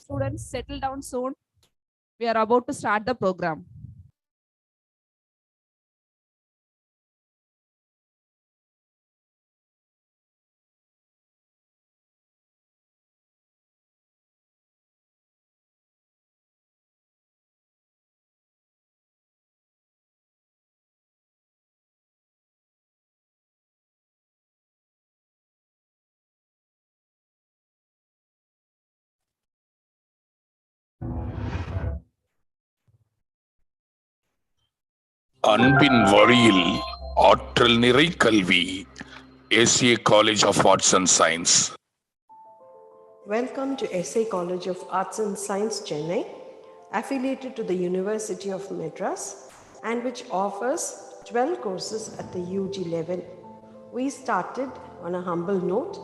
Students, settle down soon. We are about to start the program. அன்பின் வழியில் ஆற்றல் நிறை கல்வி SA College of Arts and Science. Welcome to SA College of Arts and Science, Chennai, affiliated to the University of Madras and which offers 12 courses at the UG level. We started on a humble note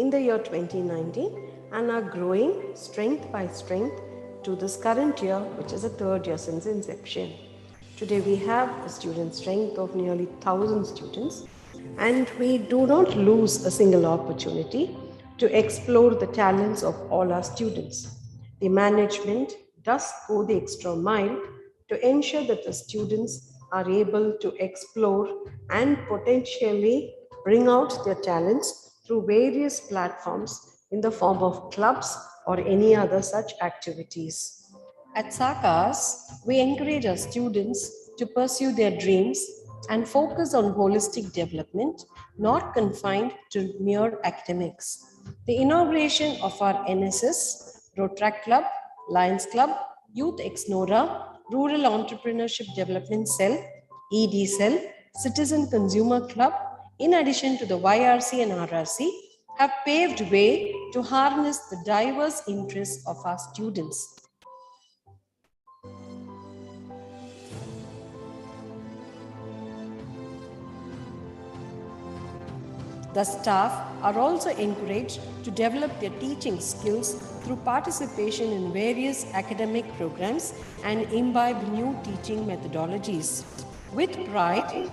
in the year 2019 and are growing strength by strength to this current year, which is the third year since inception. Today we have a student strength of nearly 1,000 students, and we do not lose a single opportunity to explore the talents of all our students. The management does go the extra mile to ensure that the students are able to explore and potentially bring out their talents through various platforms in the form of clubs or any other such activities. At SACAS, we encourage our students to pursue their dreams and focus on holistic development, not confined to mere academics. The inauguration of our NSS, Rotaract Club, Lions Club, Youth Ex-Nora, Rural Entrepreneurship Development Cell, ED Cell, Citizen Consumer Club, in addition to the YRC and RRC, have paved way to harness the diverse interests of our students. The staff are also encouraged to develop their teaching skills through participation in various academic programs and imbibe new teaching methodologies. With pride,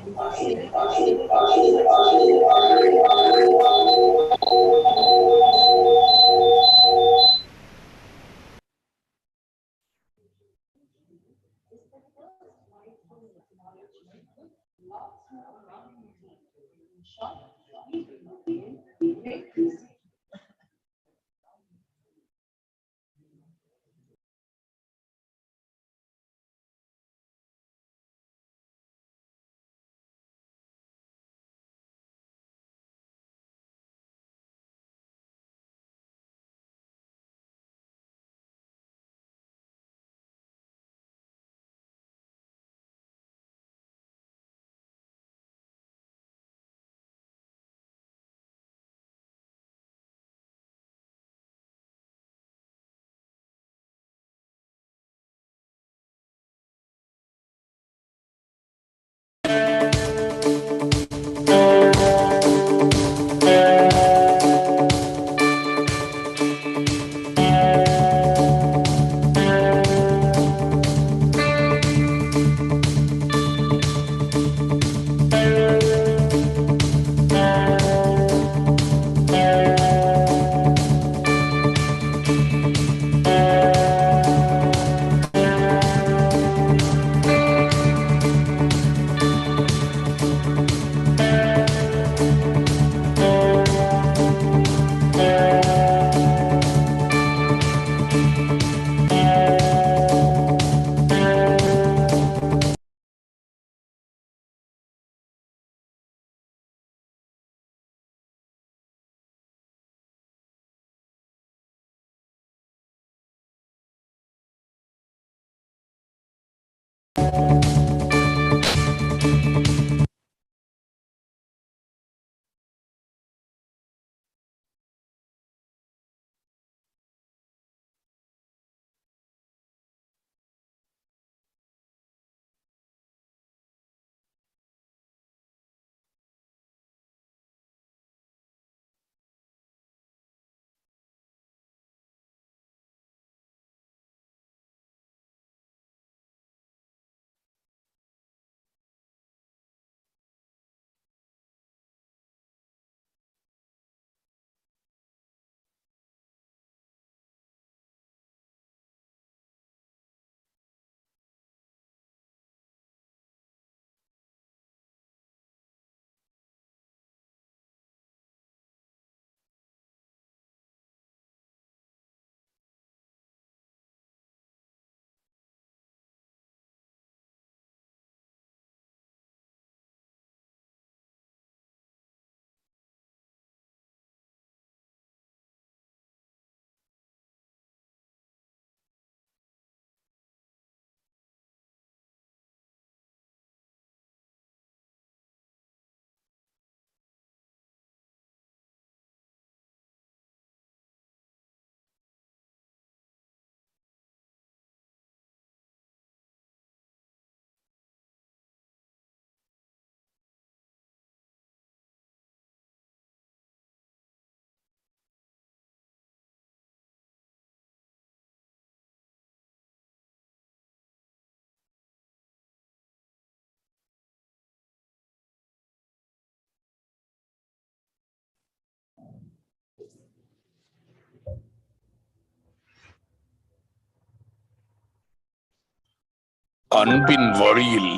அன்பின் வழியில்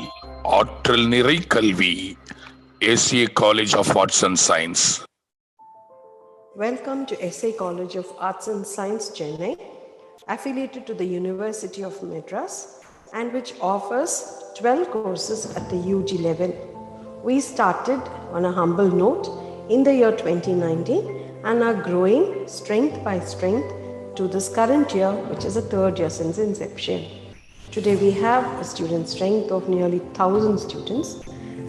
ஆற்றல் நிறை கல்வி SA College of Arts and Science. Welcome to SA College of Arts and Science, Chennai, affiliated to the University of Madras and which offers 12 courses at the UG level. We started on a humble note in the year 2019 and are growing strength by strength to this current year, which is the third year since inception. Today we have a student strength of nearly 1,000 students,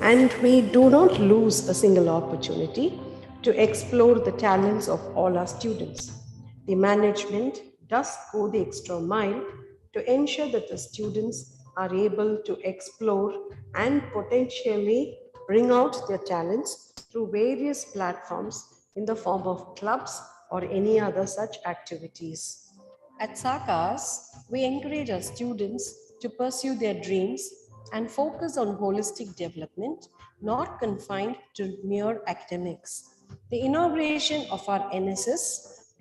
and we do not lose a single opportunity to explore the talents of all our students. The management does go the extra mile to ensure that the students are able to explore and potentially bring out their talents through various platforms in the form of clubs or any other such activities. At SACAS, we encourage our students to pursue their dreams and focus on holistic development, not confined to mere academics. The inauguration of our NSS,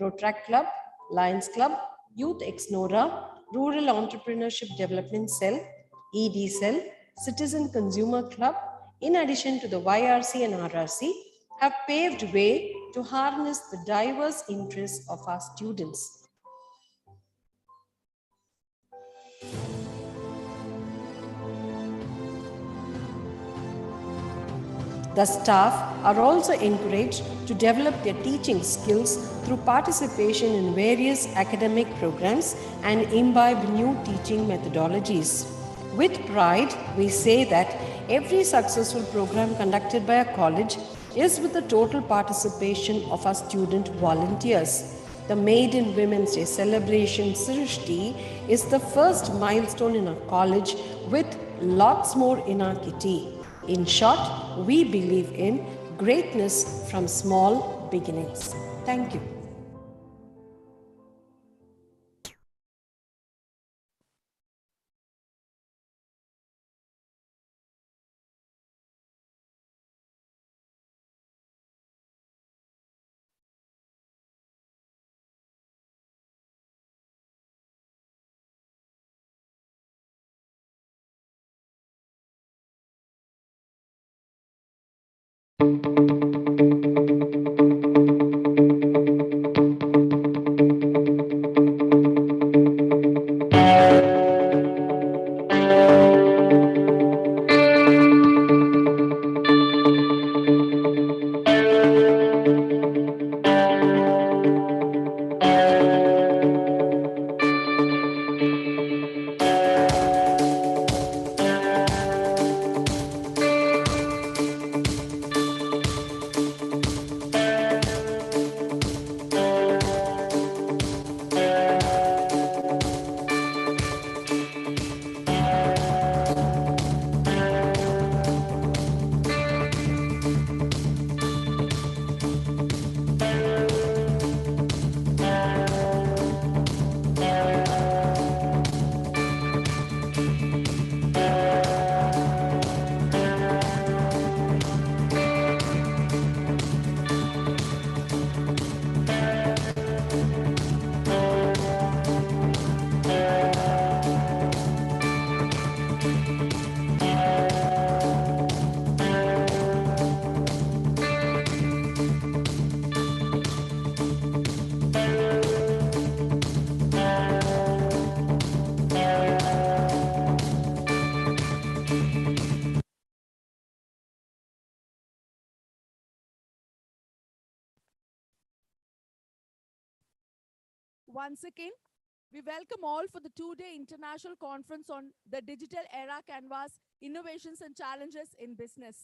Rotaract Club, Lions Club, Youth Ex-Nora, Rural Entrepreneurship Development Cell, ED Cell, Citizen Consumer Club, in addition to the YRC and RRC, have paved way to harness the diverse interests of our students. The staff are also encouraged to develop their teaching skills through participation in various academic programs and imbibe new teaching methodologies. With pride, we say that every successful program conducted by a college is with the total participation of our student volunteers. The Maiden Women's Day celebration, Srishti, is the first milestone in our college with lots more in our kitty. In short, we believe in greatness from small beginnings. Thank you. Once again, we welcome all for the two-day international conference on the digital era canvas, innovations and challenges in business.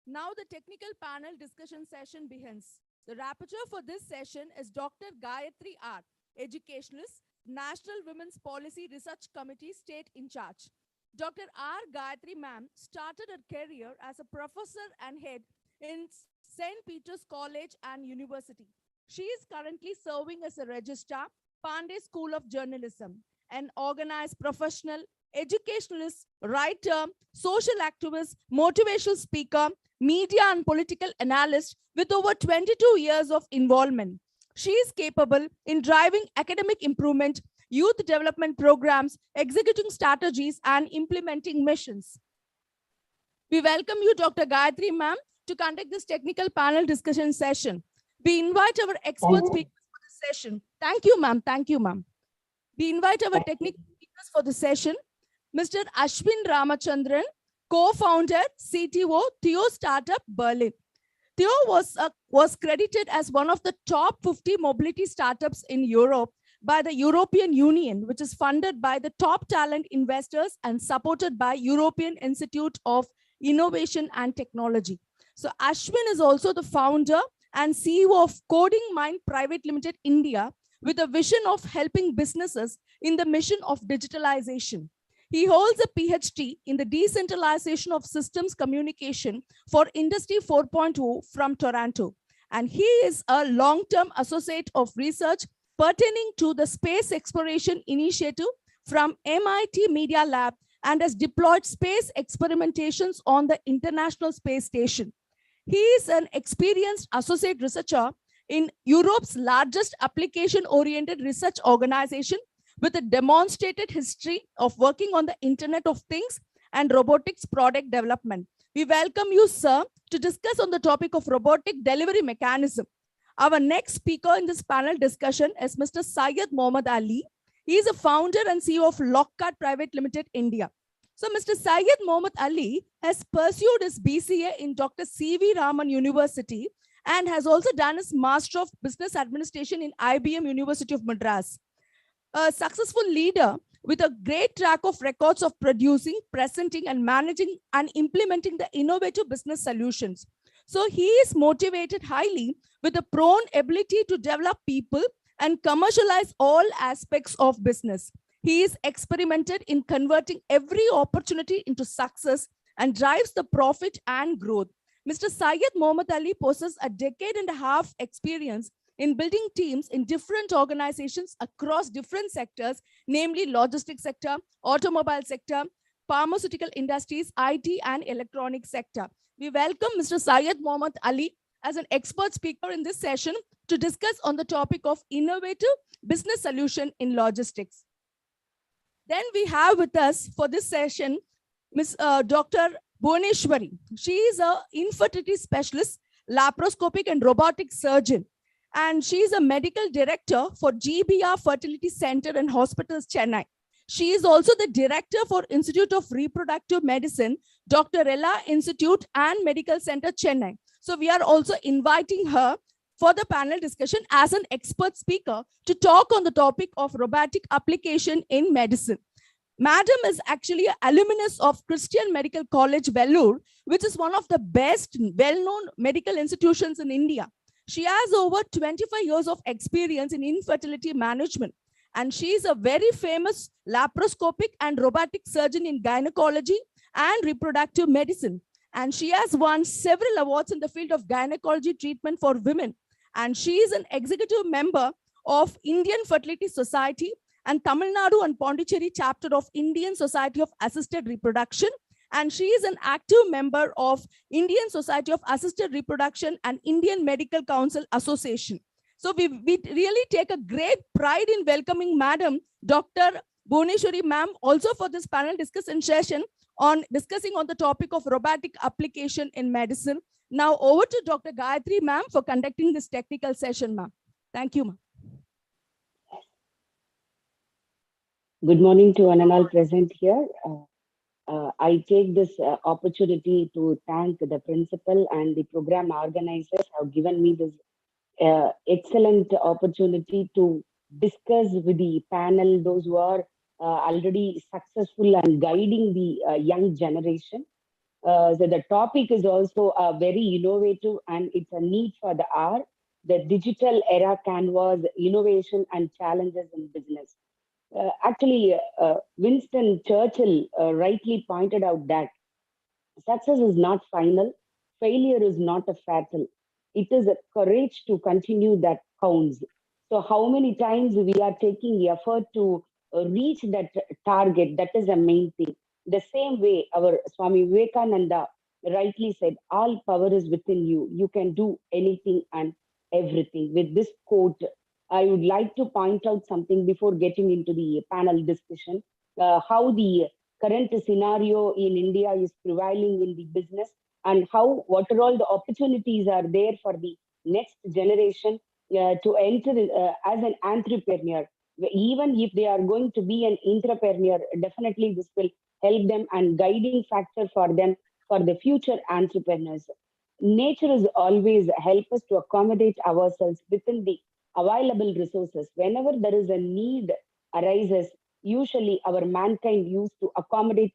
Now the technical panel discussion session begins. The rapporteur for this session is Dr. Gayatri R., educationalist, National Women's Policy Research Committee State in charge. Dr. R. Gayatri ma'am started her career as a professor and head in St. Peter's College and University. She is currently serving as a registrar, Pandey School of Journalism, an organized professional, educationalist, writer, social activist, motivational speaker, media and political analyst with over 22 years of involvement. She is capable in driving academic improvement, youth development programs, executing strategies, and implementing missions. We welcome you, Dr. Gayatri ma'am, to conduct this technical panel discussion session. We invite our expert speakers for the session. Thank you, ma'am. Thank you, ma'am. We invite our technical speakers for the session. Mr. Ashwin Ramachandran, co-founder, CTO, Theo Startup, Berlin. Theo was credited as one of the top 50 mobility startups in Europe by the European Union, which is funded by the top talent investors and supported by European Institute of Innovation and Technology. So Ashwin is also the founder and CEO of Coding Mind Private Limited India, with a vision of helping businesses in the mission of digitalization. He holds a PhD in the decentralization of systems communication for Industry 4.0 from Toronto. And he is a long-term associate of research pertaining to the space exploration initiative from MIT Media Lab and has deployed space experimentations on the International Space Station. He is an experienced associate researcher in Europe's largest application-oriented research organization with a demonstrated history of working on the Internet of Things and robotics product development. We welcome you, sir, to discuss on the topic of robotic delivery mechanism. Our next speaker in this panel discussion is Mr. Syed Mohammad Ali. He is a founder and CEO of Lockhart Private Limited, India. So Mr. Syed Mohammad Ali has pursued his BCA in Dr. C.V. Raman University and has also done his Master of Business Administration in IBM University of Madras. A successful leader with a great track of records of producing, presenting, and managing and implementing the innovative business solutions. So he is motivated highly with a prone ability to develop people and commercialize all aspects of business. He is experimented in converting every opportunity into success and drives the profit and growth. Mr. Syed Mohammad Ali possesses a decade and a half experience in building teams in different organizations across different sectors, namely logistics sector, automobile sector, pharmaceutical industries, IT, and electronic sector. We welcome Mr. Syed Mohammad Ali as an expert speaker in this session to discuss on the topic of innovative business solution in logistics. Then we have with us for this session, Dr. Bhuvaneshwari. She is an infertility specialist, laparoscopic and robotic surgeon. And she is a medical director for GBR Fertility Center and Hospitals, Chennai. She is also the director for Institute of Reproductive Medicine, Dr. Ella Institute and Medical Center, Chennai. So we are also inviting her for the panel discussion as an expert speaker to talk on the topic of robotic application in medicine. Madam is actually an alumnus of Christian Medical College, Vellore, which is one of the best well-known medical institutions in India. She has over 25 years of experience in infertility management, and she is a very famous laparoscopic and robotic surgeon in gynecology and reproductive medicine. And she has won several awards in the field of gynecology treatment for women. And she is an executive member of Indian Fertility Society and Tamil Nadu and Pondicherry chapter of Indian Society of Assisted Reproduction. And she is an active member of Indian Society of Assisted Reproduction and Indian Medical Council Association. So we really take a great pride in welcoming Madam Dr. Bhuvaneshwari ma'am also for this panel discussion session on discussing on the topic of robotic application in medicine. Now over to Dr. Gayatri ma'am for conducting this technical session, ma'am. Thank you, ma'am. Good morning to one and all present here. I take this opportunity to thank the principal and the program organizers who have given me this excellent opportunity to discuss with the panel, those who are already successful and guiding the young generation. So the topic is also very innovative and it's a need for the hour, the digital era canvas, innovation and challenges in business. Actually, Winston Churchill rightly pointed out that success is not final, failure is not a fatal. It is a courage to continue that counts. So how many times we are taking effort to reach that target, that is the main thing. The same way our Swami Vivekananda rightly said, all power is within you. You can do anything and everything. With this quote, I would like to point out something before getting into the panel discussion, how the current scenario in India is prevailing in the business, and how what are all the opportunities are there for the next generation to enter as an entrepreneur. Even if they are going to be an entrepreneur, definitely this will help them and guiding factor for them for the future entrepreneurs. Nature is always help us to accommodate ourselves within the available resources. Whenever there is a need arises, usually our mankind used to accommodate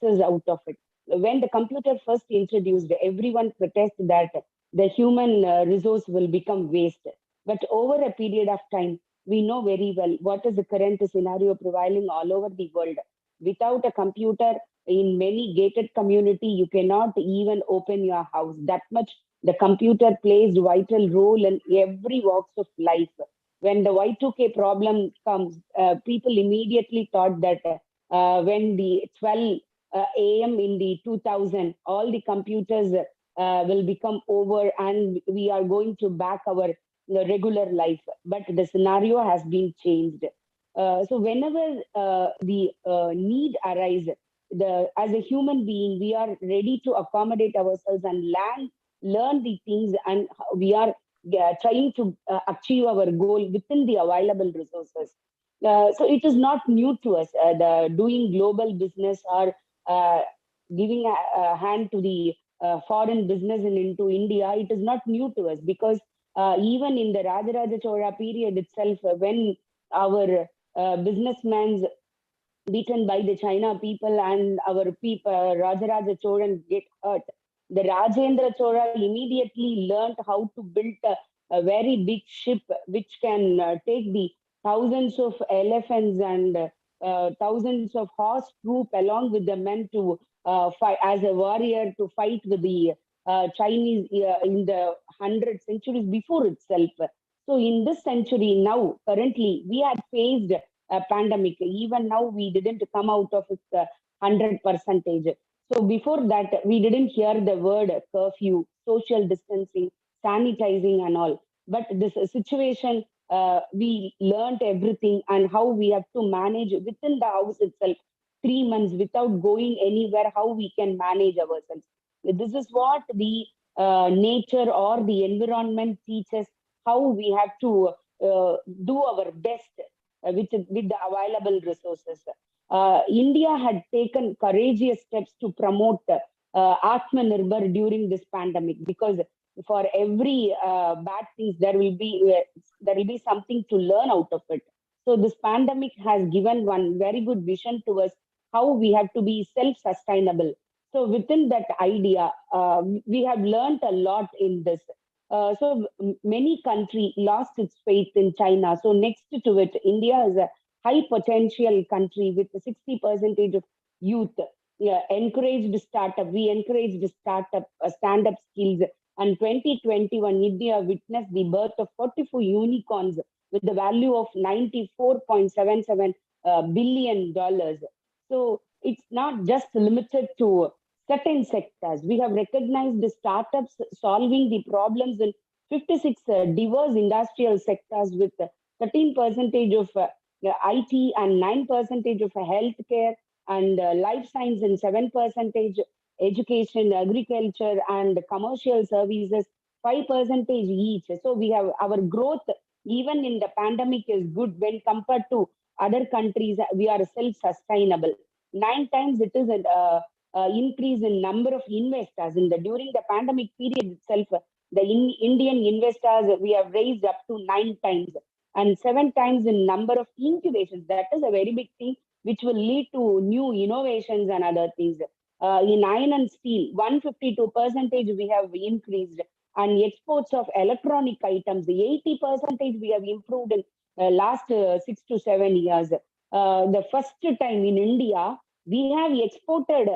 out of it. When the computer first introduced, everyone protested that the human resource will become waste. But over a period of time, we know very well what is the current scenario prevailing all over the world. Without a computer, in many gated community, you cannot even open your house. That much the computer plays vital role in every walks of life. When the Y2K problem comes, people immediately thought that when the 12 AM in the 2000, all the computers will become over and we are going to back our regular life. But the scenario has been changed. So whenever the need arises, as a human being, we are ready to accommodate ourselves and learn the things, and we are trying to achieve our goal within the available resources. So it is not new to us. The doing global business or giving a hand to the foreign business and into India, it is not new to us, because even in the Rajaraja Chola period itself, when our businessmen beaten by the China people and our people, Rajaraja Cholan get hurt, the Rajendra Chola immediately learned how to build a very big ship which can take the thousands of elephants and thousands of horse troop along with the men to fight as a warrior to fight with the Chinese in the 100 centuries before itself. So in this century now, currently, we had faced a pandemic. Even now, we didn't come out of it 100%. So before that, we didn't hear the word curfew, social distancing, sanitizing and all. But this situation, we learned everything and how we have to manage within the house itself, 3 months without going anywhere, how we can manage ourselves. This is what the nature or the environment teaches, how we have to do our best with the available resources. India had taken courageous steps to promote Atmanirbhar during this pandemic, because for every bad things there will be something to learn out of it. So this pandemic has given one very good vision to us, how we have to be self-sustainable. So within that idea, we have learned a lot in this. So many countries lost its faith in China. So next to it, India is a high potential country with 60% of youth. Yeah, encouraged startup. We encouraged startup, stand-up skills. And 2021, India witnessed the birth of 44 unicorns with the value of $94.77 billion. So it's not just limited to certain sectors. We have recognized the startups solving the problems in 56 diverse industrial sectors with 13% of IT and 9% of healthcare and life science and 7% education, agriculture and commercial services, 5% each. So we have our growth even in the pandemic is good when compared to other countries. We are self-sustainable. 9 times it is an increase in number of investors during the pandemic period itself. The Indian investors we have raised up to 9 times, and 7 times in number of incubations. That is a very big thing which will lead to new innovations and other things. In iron and steel, 152% we have increased, and exports of electronic items, 80% we have improved in last 6 to 7 years. The first time in India, we have exported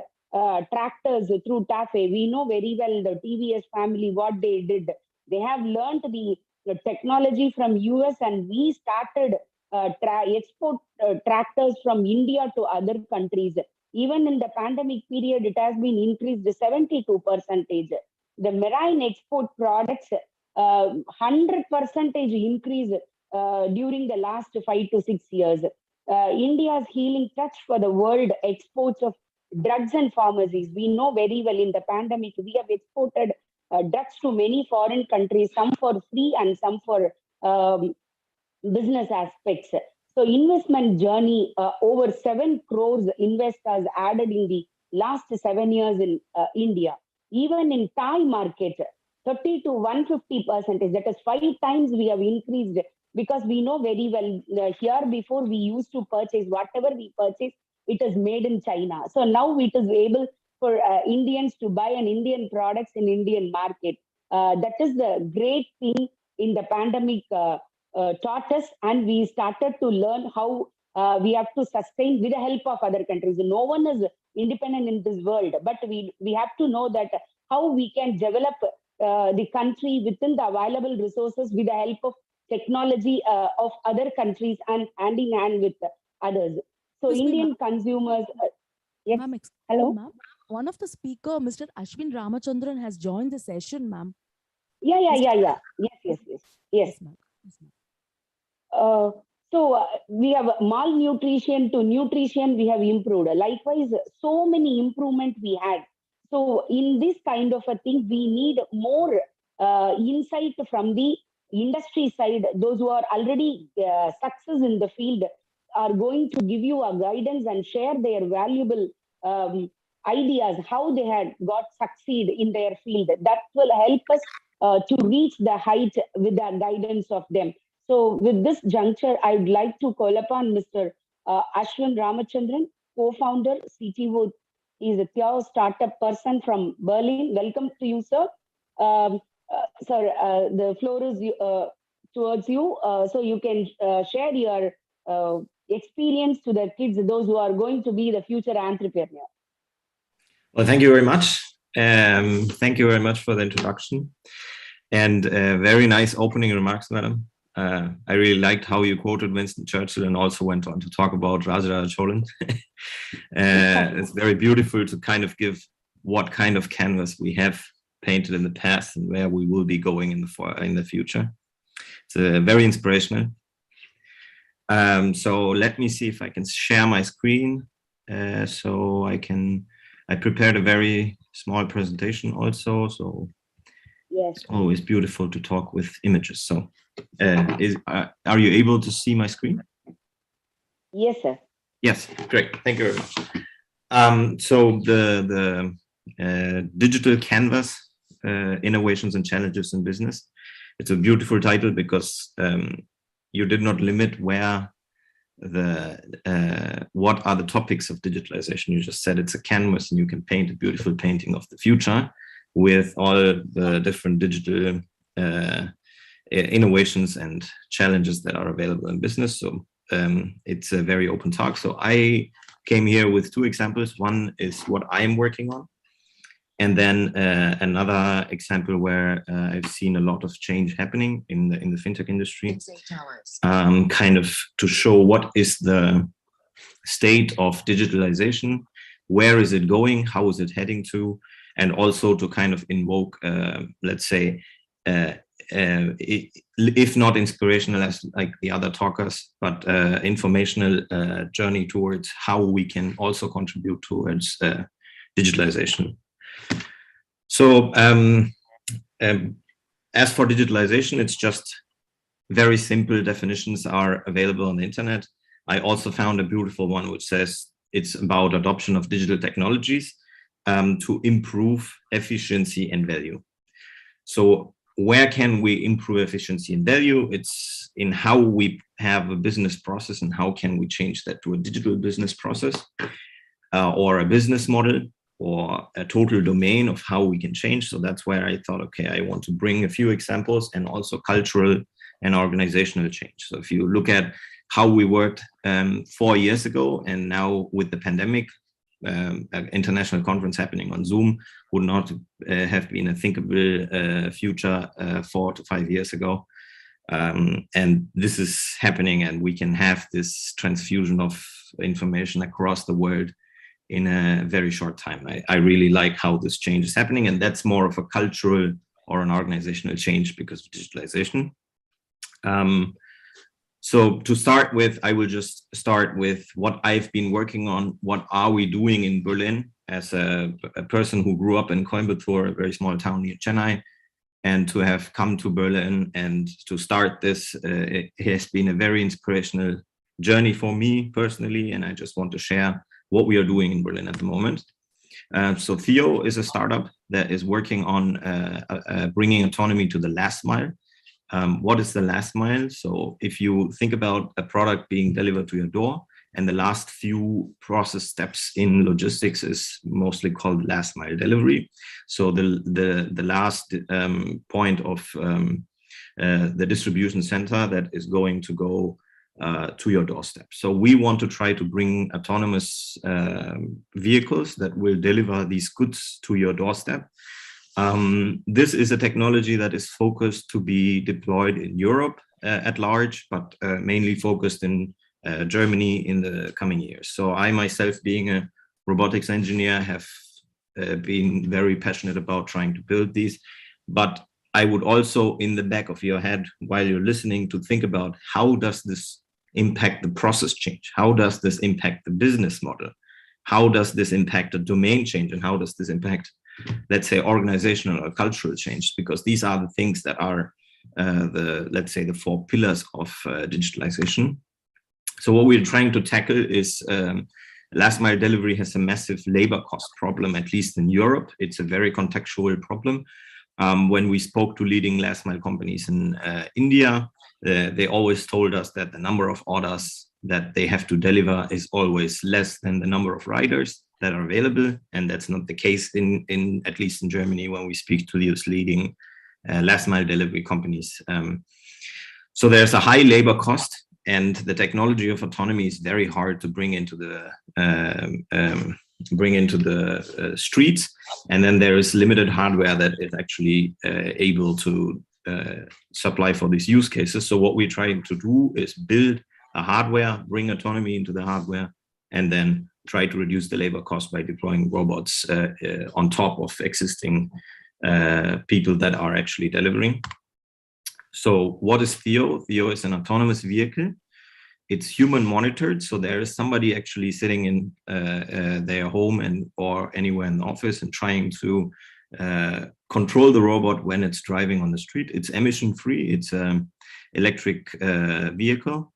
tractors through TAFE. We know very well the TVS family, what they did. They have learned the technology from US, and we started export tractors from India to other countries. Even in the pandemic period, it has been increased to 72%. The marine export products 100% increase during the last 5 to 6 years. India's healing touch for the world exports of drugs and pharmacies. We know very well in the pandemic, we have exported drugs to many foreign countries, some for free and some for business aspects. So investment journey, over 7 crores investors added in the last 7 years in India. Even in Thai market, 30 to 150%, that is 5 times we have increased, because we know very well here before we used to purchase, whatever we purchase, it is made in China. So now it is able for Indians to buy an Indian products in Indian market. That is the great thing in the pandemic taught us, and we started to learn how we have to sustain with the help of other countries. No one is independent in this world, but we have to know that how we can develop the country within the available resources with the help of technology of other countries and hand in hand with others. So Excuse me, Indian consumers, yes, Ma'am, hello? ma'am, one of the speaker, Mr. Ashwin Ramachandran, has joined the session, ma'am. Yeah. Yes. Yes, ma'am. Yes, ma'am. So we have malnutrition to nutrition, we have improved. Likewise, so many improvement we had. So in this kind of a thing, we need more insight from the industry side. Those who are already success in the field are going to give you a guidance and share their valuable ideas, how they had got succeed in their field. That will help us to reach the height with the guidance of them. So with this juncture, I would like to call upon Mr. Ashwin Ramachandran, co-founder, CTO. He is a Theo startup person from Berlin. Welcome to you, sir. Sir, the floor is towards you, so you can share your experience to the kids, those who are going to be the future entrepreneur. Well, thank you very much. Thank you very much for the introduction and very nice opening remarks, madam. I really liked how you quoted Winston Churchill and also went on to talk about Raja Cholan. It's very beautiful to kind of give what kind of canvas we have painted in the past and where we will be going in the future. It's very inspirational. So let me see if I can share my screen. I prepared a very small presentation also. So yes, it's always beautiful to talk with images. So are you able to see my screen? Yes, sir. Yes, great. Thank you very much. So the digital canvas, innovations and challenges in business. It's a beautiful title because you did not limit where what are the topics of digitalization. You just said it's a canvas and you can paint a beautiful painting of the future with all the different digital innovations and challenges that are available in business. So it's a very open talk. So I came here with 2 examples. One is what I'm working on. And then another example where I've seen a lot of change happening in the fintech industry, kind of to show what is the state of digitalization, where is it going, how is it heading to, and also to kind of invoke, let's say, if not inspirational as like the other talkers, but informational journey towards how we can also contribute towards digitalization. So as for digitalization, it's just very simple definitions are available on the internet. I also found a beautiful one which says it's about adoption of digital technologies to improve efficiency and value. So where can we improve efficiency and value? It's in how we have a business process and how can we change that to a digital business process or a business model or a total domain of how we can change. So that's where I thought, okay, I want to bring a few examples and also cultural and organizational change. So if you look at how we worked 4 years ago and now with the pandemic, an international conference happening on Zoom would not have been a thinkable future 4 to 5 years ago. And this is happening and we can have this transfusion of information across the world in a very short time. I really like how this change is happening, and that's more of a cultural or an organizational change because of digitalization. So to start with, I will just start with what I've been working on. What are we doing in Berlin as a person who grew up in Coimbatore, a very small town near Chennai, and to have come to Berlin and to start this, it has been a very inspirational journey for me personally, and I just want to share what we are doing in Berlin at the moment. So Theo is a startup that is working on bringing autonomy to the last mile. What is the last mile? So if you think about a product being delivered to your door, and the last few process steps in logistics is mostly called last mile delivery. So the last point of the distribution center that is going to go to your doorstep. So we want to try to bring autonomous vehicles that will deliver these goods to your doorstep. This is a technology that is focused to be deployed in Europe at large, but mainly focused in Germany in the coming years. So I myself, being a robotics engineer, have been very passionate about trying to build these. But I would also, in the back of your head, while you're listening, to think about how does this impact the process change? How does this impact the business model? How does this impact the domain change? And how does this impact, let's say, organizational or cultural change? Because these are the things that are let's say, the 4 pillars of digitalization. So what we're trying to tackle is last mile delivery has a massive labor cost problem, at least in Europe. It's a very contextual problem. When we spoke to leading last mile companies in India, they always told us that the number of orders that they have to deliver is always less than the number of riders that are available. And that's not the case in at least in Germany when we speak to these leading last mile delivery companies. So there's a high labor cost, and the technology of autonomy is very hard to bring into the streets. And then there is limited hardware that is actually able to supply for these use cases. So what we're trying to do is build a hardware, bring autonomy into the hardware, and then try to reduce the labor cost by deploying robots on top of existing people that are actually delivering. So what is Theo? Theo is an autonomous vehicle. It's human monitored. So there is somebody actually sitting in their home or anywhere in the office and trying to control the robot when it's driving on the street. It's emission free. It's an electric vehicle,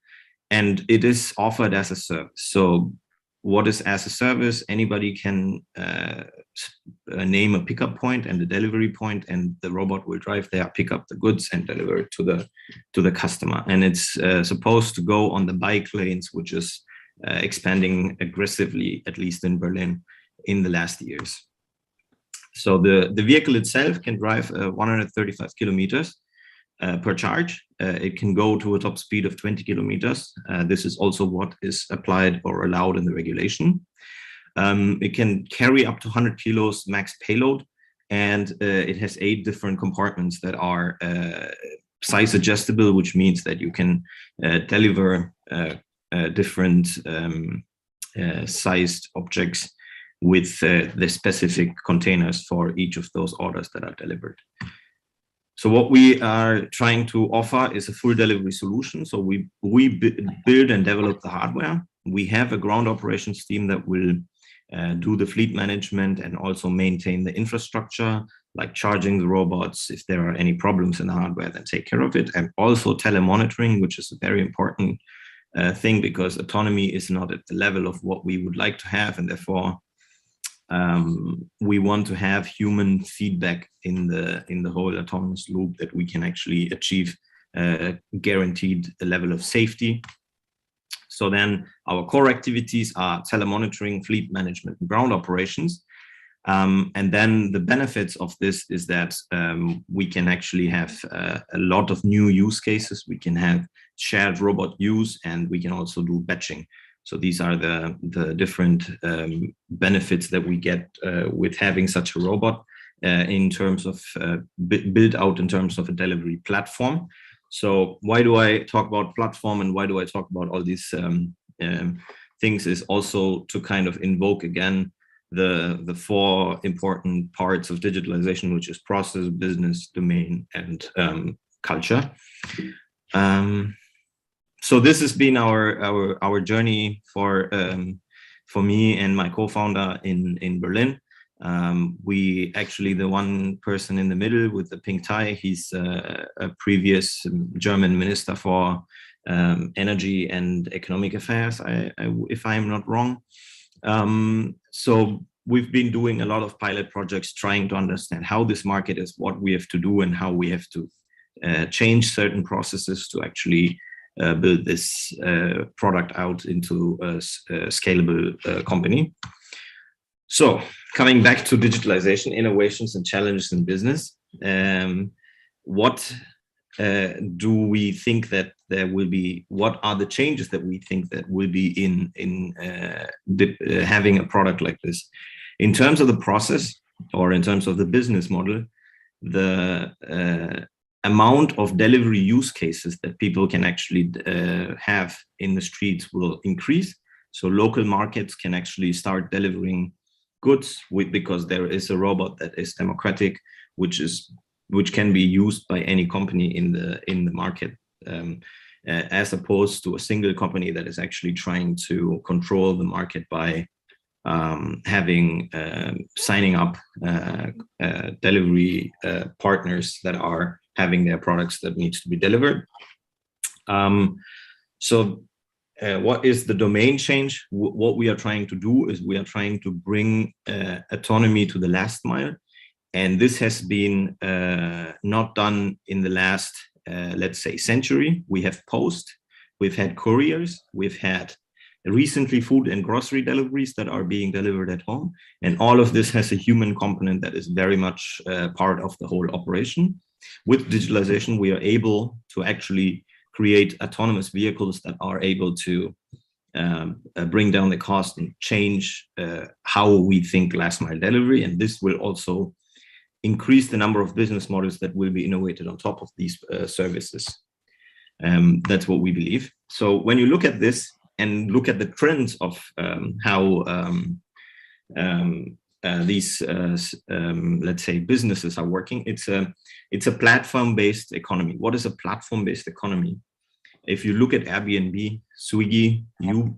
and it is offered as a service. So what is as a service? Anybody can name a pickup point and a delivery point, and the robot will drive there, pick up the goods, and deliver it to the customer. And it's supposed to go on the bike lanes, which is expanding aggressively, at least in Berlin, in the last years. So the vehicle itself can drive 135 kilometers per charge. It can go to a top speed of 20 kilometers. This is also what is applied or allowed in the regulation. It can carry up to 100 kilos max payload, and it has 8 different compartments that are size adjustable, which means that you can deliver different sized objects with the specific containers for each of those orders that are delivered. So what we are trying to offer is a full delivery solution. So we build and develop the hardware. We have a ground operations team that will do the fleet management and also maintain the infrastructure, like charging the robots. If there are any problems in the hardware, then take care of it. And also telemonitoring, which is a very important thing, because autonomy is not at the level of what we would like to have, and therefore we want to have human feedback in the whole autonomous loop, that we can actually achieve guaranteed level of safety. So then our core activities are telemonitoring, fleet management, and ground operations. And then the benefits of this is that we can actually have a lot of new use cases. We can have shared robot use, and we can also do batching. So these are the different benefits that we get with having such a robot in terms of build out in terms of a delivery platform. So why do I talk about platform, and why do I talk about all these things, is also to kind of invoke again the four important parts of digitalization, which is process, business, domain, and culture. So this has been our journey for me and my co-founder in Berlin. We actually, the one person in the middle with the pink tie, he's a previous German minister for energy and economic affairs, if I'm not wrong. So we've been doing a lot of pilot projects trying to understand how this market is, what we have to do, and how we have to change certain processes to actually build this product out into a scalable company. So coming back to digitalization, innovations and challenges in business, what do we think that there will be? What are the changes that we think that will be in having a product like this? In terms of the process or in terms of the business model, the amount of delivery use cases that people can actually have in the streets will increase. So local markets can actually start delivering goods because there is a robot that is democratic, which can be used by any company in the market, as opposed to a single company that is actually trying to control the market by signing up delivery partners that are having their products that needs to be delivered. What is the domain change? What we are trying to do is we are trying to bring autonomy to the last mile. And this has been not done in the last, let's say, century. We have post, we've had couriers, we've had recently food and grocery deliveries that are being delivered at home. And all of this has a human component that is very much part of the whole operation. With digitalization, we are able to actually create autonomous vehicles that are able to bring down the cost and change how we think last mile delivery. And this will also increase the number of business models that will be innovated on top of these services. That's what we believe. So when you look at this and look at the trends of how these, let's say, businesses are working, it's a platform-based economy. What is a platform-based economy? If you look at Airbnb, Swiggy,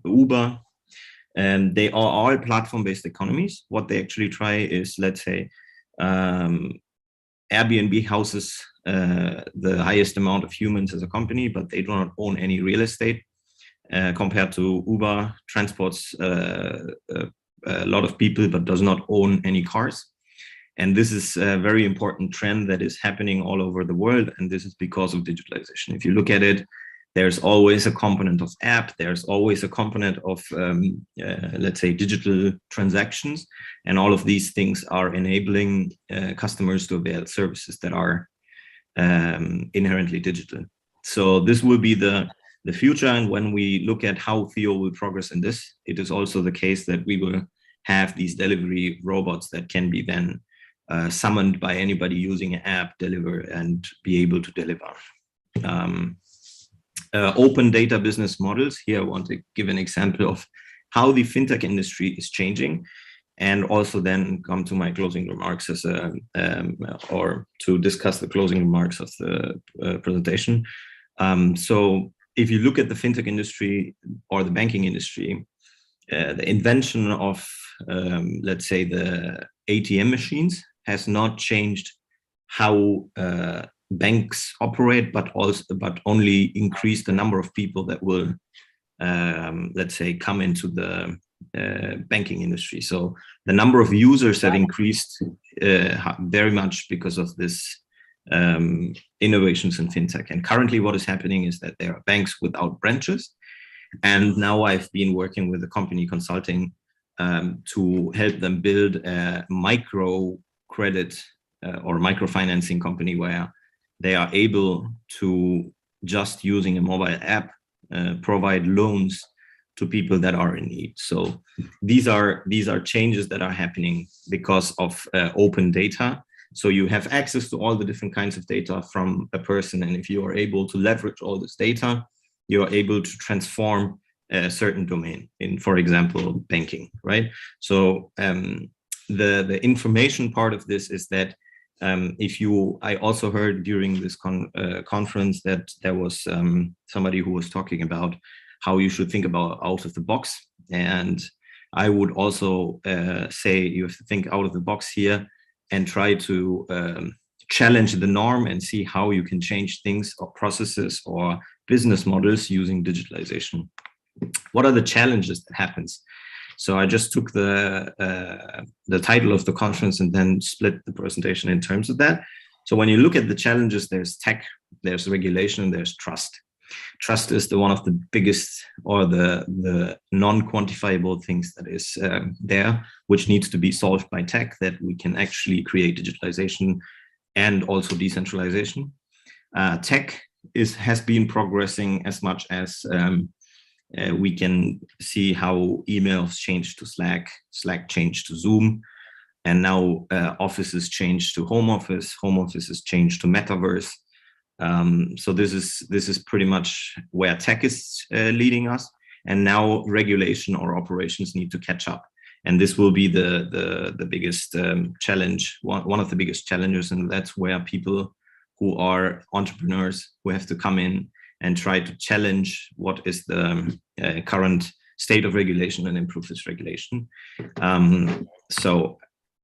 Uber, they are all platform-based economies. What they actually try is, let's say, Airbnb houses the highest amount of humans as a company, but they do not own any real estate. Compared to Uber, transports a lot of people, but does not own any cars. And this is a very important trend that is happening all over the world. And this is because of digitalization. If you look at it, there's always a component of app. There's always a component of, let's say, digital transactions. And all of these things are enabling customers to avail services that are inherently digital. So this will be the future. And when we look at how Theo will progress in this, it is also the case that we will have these delivery robots that can be then summoned by anybody using an app, deliver, and be able to deliver. Open data business models. Here I want to give an example of how the fintech industry is changing, and also then come to my closing remarks as or to discuss the closing remarks of the presentation. So if you look at the fintech industry or the banking industry, the invention of, let's say, the ATM machines has not changed how banks operate, but only increased the number of people that will, let's say, come into the banking industry. So the number of users have increased very much because of this innovations in fintech. And currently what is happening is that there are banks without branches. And now I've been working with a company consulting to help them build a micro credit or microfinancing company where they are able to, just using a mobile app, provide loans to people that are in need. So these are changes that are happening because of open data. So you have access to all the different kinds of data from a person. And if you are able to leverage all this data, you are able to transform a certain domain in, for example, banking, right? So the information part of this is that I also heard during this conference that there was somebody who was talking about how you should think about out of the box. And I would also say you have to think out of the box here and try to challenge the norm and see how you can change things or processes or business models using digitalization. What are the challenges that happens? So I just took the title of the conference and then split the presentation in terms of that. So when you look at the challenges, there's tech, there's regulation, and there's trust. Trust is one of the biggest or the non-quantifiable things that is there, which needs to be solved by tech, that we can actually create digitalization and also decentralization. Tech has been progressing as much as we can see how emails changed to Slack, Slack changed to Zoom, and now offices changed to home offices changed to metaverse. So this is pretty much where tech is leading us, and now regulation or operations need to catch up, and this will be the biggest challenge, one of the biggest challenges, and that's where people who are entrepreneurs who have to come in and try to challenge what is the current state of regulation and improve this regulation. So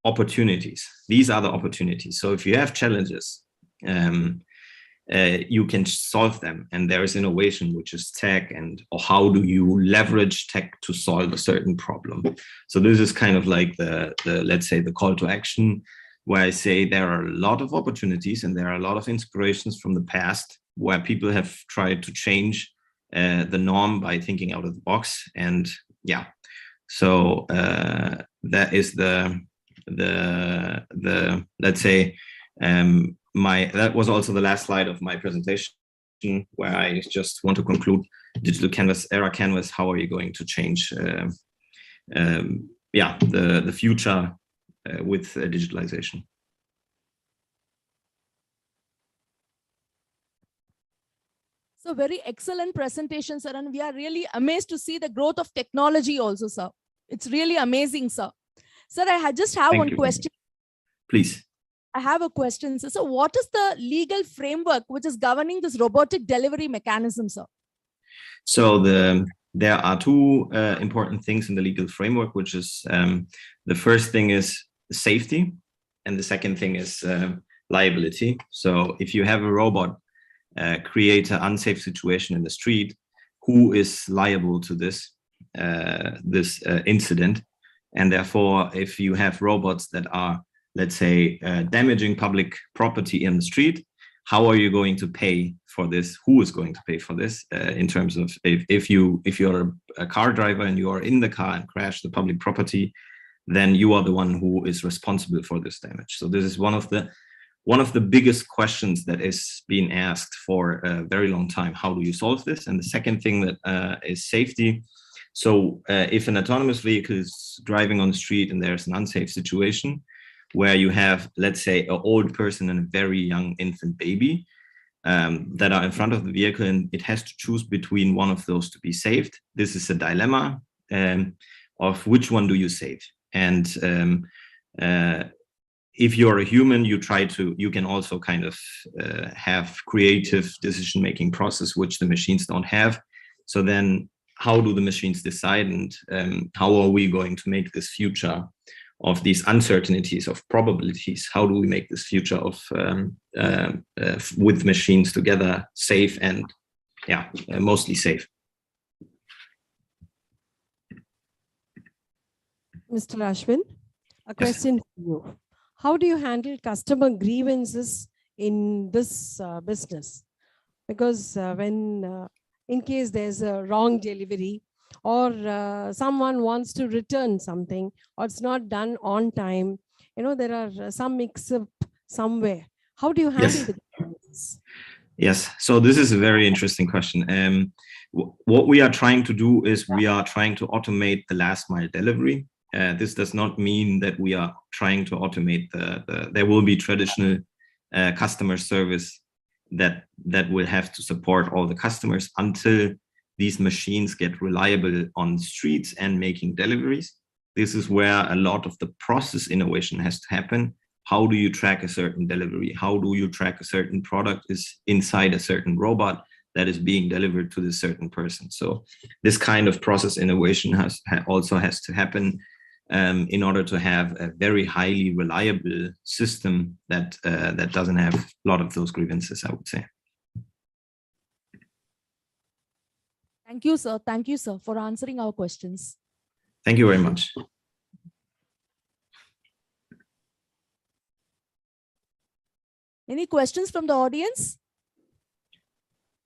opportunities, these are the opportunities. So if you have challenges, you can solve them, and there is innovation, which is tech, or how do you leverage tech to solve a certain problem. So this is kind of like the let's say the call to action, where I say there are a lot of opportunities and there are a lot of inspirations from the past where people have tried to change the norm by thinking out of the box. And yeah, so that is the let's say that was also the last slide of my presentation, where I just want to conclude Digital Canvas, Era Canvas. How are you going to change the future with digitalization? So very excellent presentation, sir. And we are really amazed to see the growth of technology also, sir. It's really amazing, sir. Sir, I just have one question. Please. I have a question, sir. So what is the legal framework which is governing this robotic delivery mechanism, sir? So there are two important things in the legal framework, which is the first thing is safety, and the second thing is liability. So if you have a robot create an unsafe situation in the street, who is liable to this incident? And therefore, if you have robots that are, let's say, damaging public property in the street, how are you going to pay for this? Who is going to pay for this? In terms of if you're a car driver and you are in the car and crash the public property, then you are the one who is responsible for this damage. So this is one of the biggest questions that is being asked for a very long time. How do you solve this? And the second thing that is safety. So if an autonomous vehicle is driving on the street and there's an unsafe situation where you have, let's say, an old person and a very young infant baby that are in front of the vehicle, and it has to choose between one of those to be saved. This is a dilemma of which one do you save? And if you're a human, you can also kind of have creative decision-making process, which the machines don't have. So then how do the machines decide, and how are we going to make this future of these uncertainties of probabilities? How do we make this future of with machines together safe and mostly safe? Mr. Ashwin, a question for you. How do you handle customer grievances in this business? Because when in case there's a wrong delivery, or someone wants to return something, or it's not done on time, there are some mix-up somewhere. How do you handle the grievances? Yes, so this is a very interesting question. What we are trying to do is we are trying to automate the last mile delivery. This does not mean that we are trying to automate there will be traditional customer service that will have to support all the customers until these machines get reliable on the streets and making deliveries. This is where a lot of the process innovation has to happen. How do you track a certain delivery? How do you track a certain product is inside a certain robot that is being delivered to this certain person? So this kind of process innovation also has to happen in order to have a very highly reliable system that that doesn't have a lot of those grievances, I would say. Thank you, sir. Thank you, sir, for answering our questions. Thank you very much. Any questions from the audience?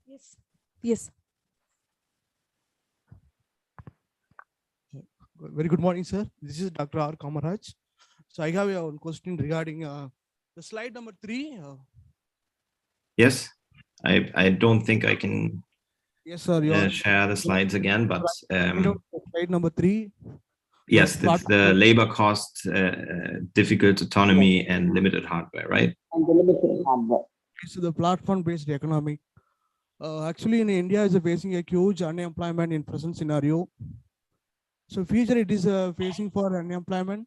Yes. Yes. Very good morning, sir. This is Dr. R. Kamaraj. So I have a question regarding the slide number 3. Yes, I don't think I can Yes, sir. share the slides again, but Slide number 3. yes, that's the labor cost, difficult autonomy, and limited hardware, right? And the limited hardware. It's the platform-based economy. Actually, in India is facing a huge unemployment in present scenario. So future it is facing for unemployment.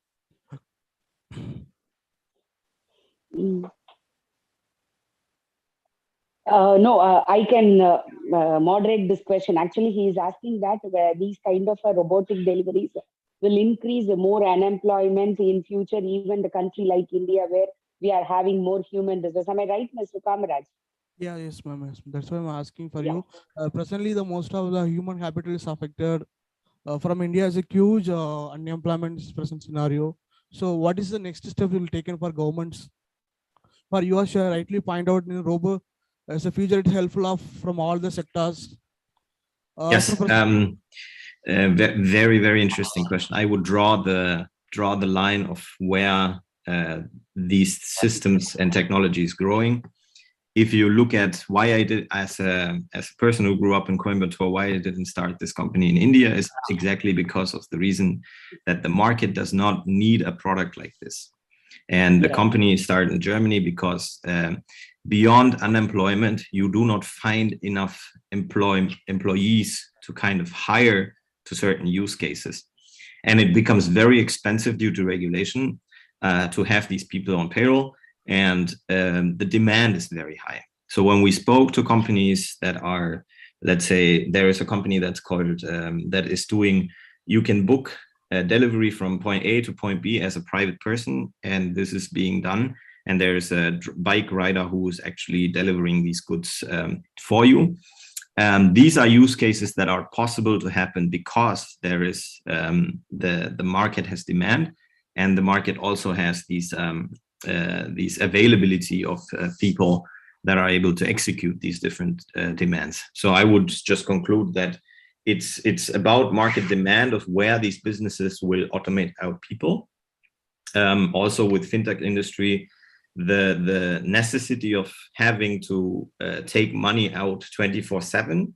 No, I can moderate this question. Actually, he is asking that these kind of robotic deliveries will increase more unemployment in future, even the country like India, where we are having more human resources. Am I right, Mr. Kamaraj? Yeah, yes, ma'am. Yes. That's why I'm asking for you. Presently, the most of the human capital is affected. From India is a huge unemployment present scenario. So what is the next step will taken for governments? For you are sure rightly point out in robo as a future it's helpful of from all the sectors. Yes, very, very interesting question. I would draw the line of where these systems and technology is growing. If you look at why I did, as a person who grew up in Coimbatore, why I didn't start this company in India is exactly because of the reason that the market does not need a product like this. And the company started in Germany because beyond unemployment, you do not find enough employees to kind of hire to certain use cases. And it becomes very expensive due to regulation to have these people on payroll. And the demand is very high. So when we spoke to companies that are, let's say, there is a company that's called, that is doing, you can book a delivery from point A to point B as a private person, and this is being done. And there is a bike rider who is actually delivering these goods for you. These are use cases that are possible to happen because there is, the market has demand, and the market also has these availability of people that are able to execute these different demands. So I would just conclude that it's about market demand of where these businesses will automate out people. Also with fintech industry, the necessity of having to take money out 24/7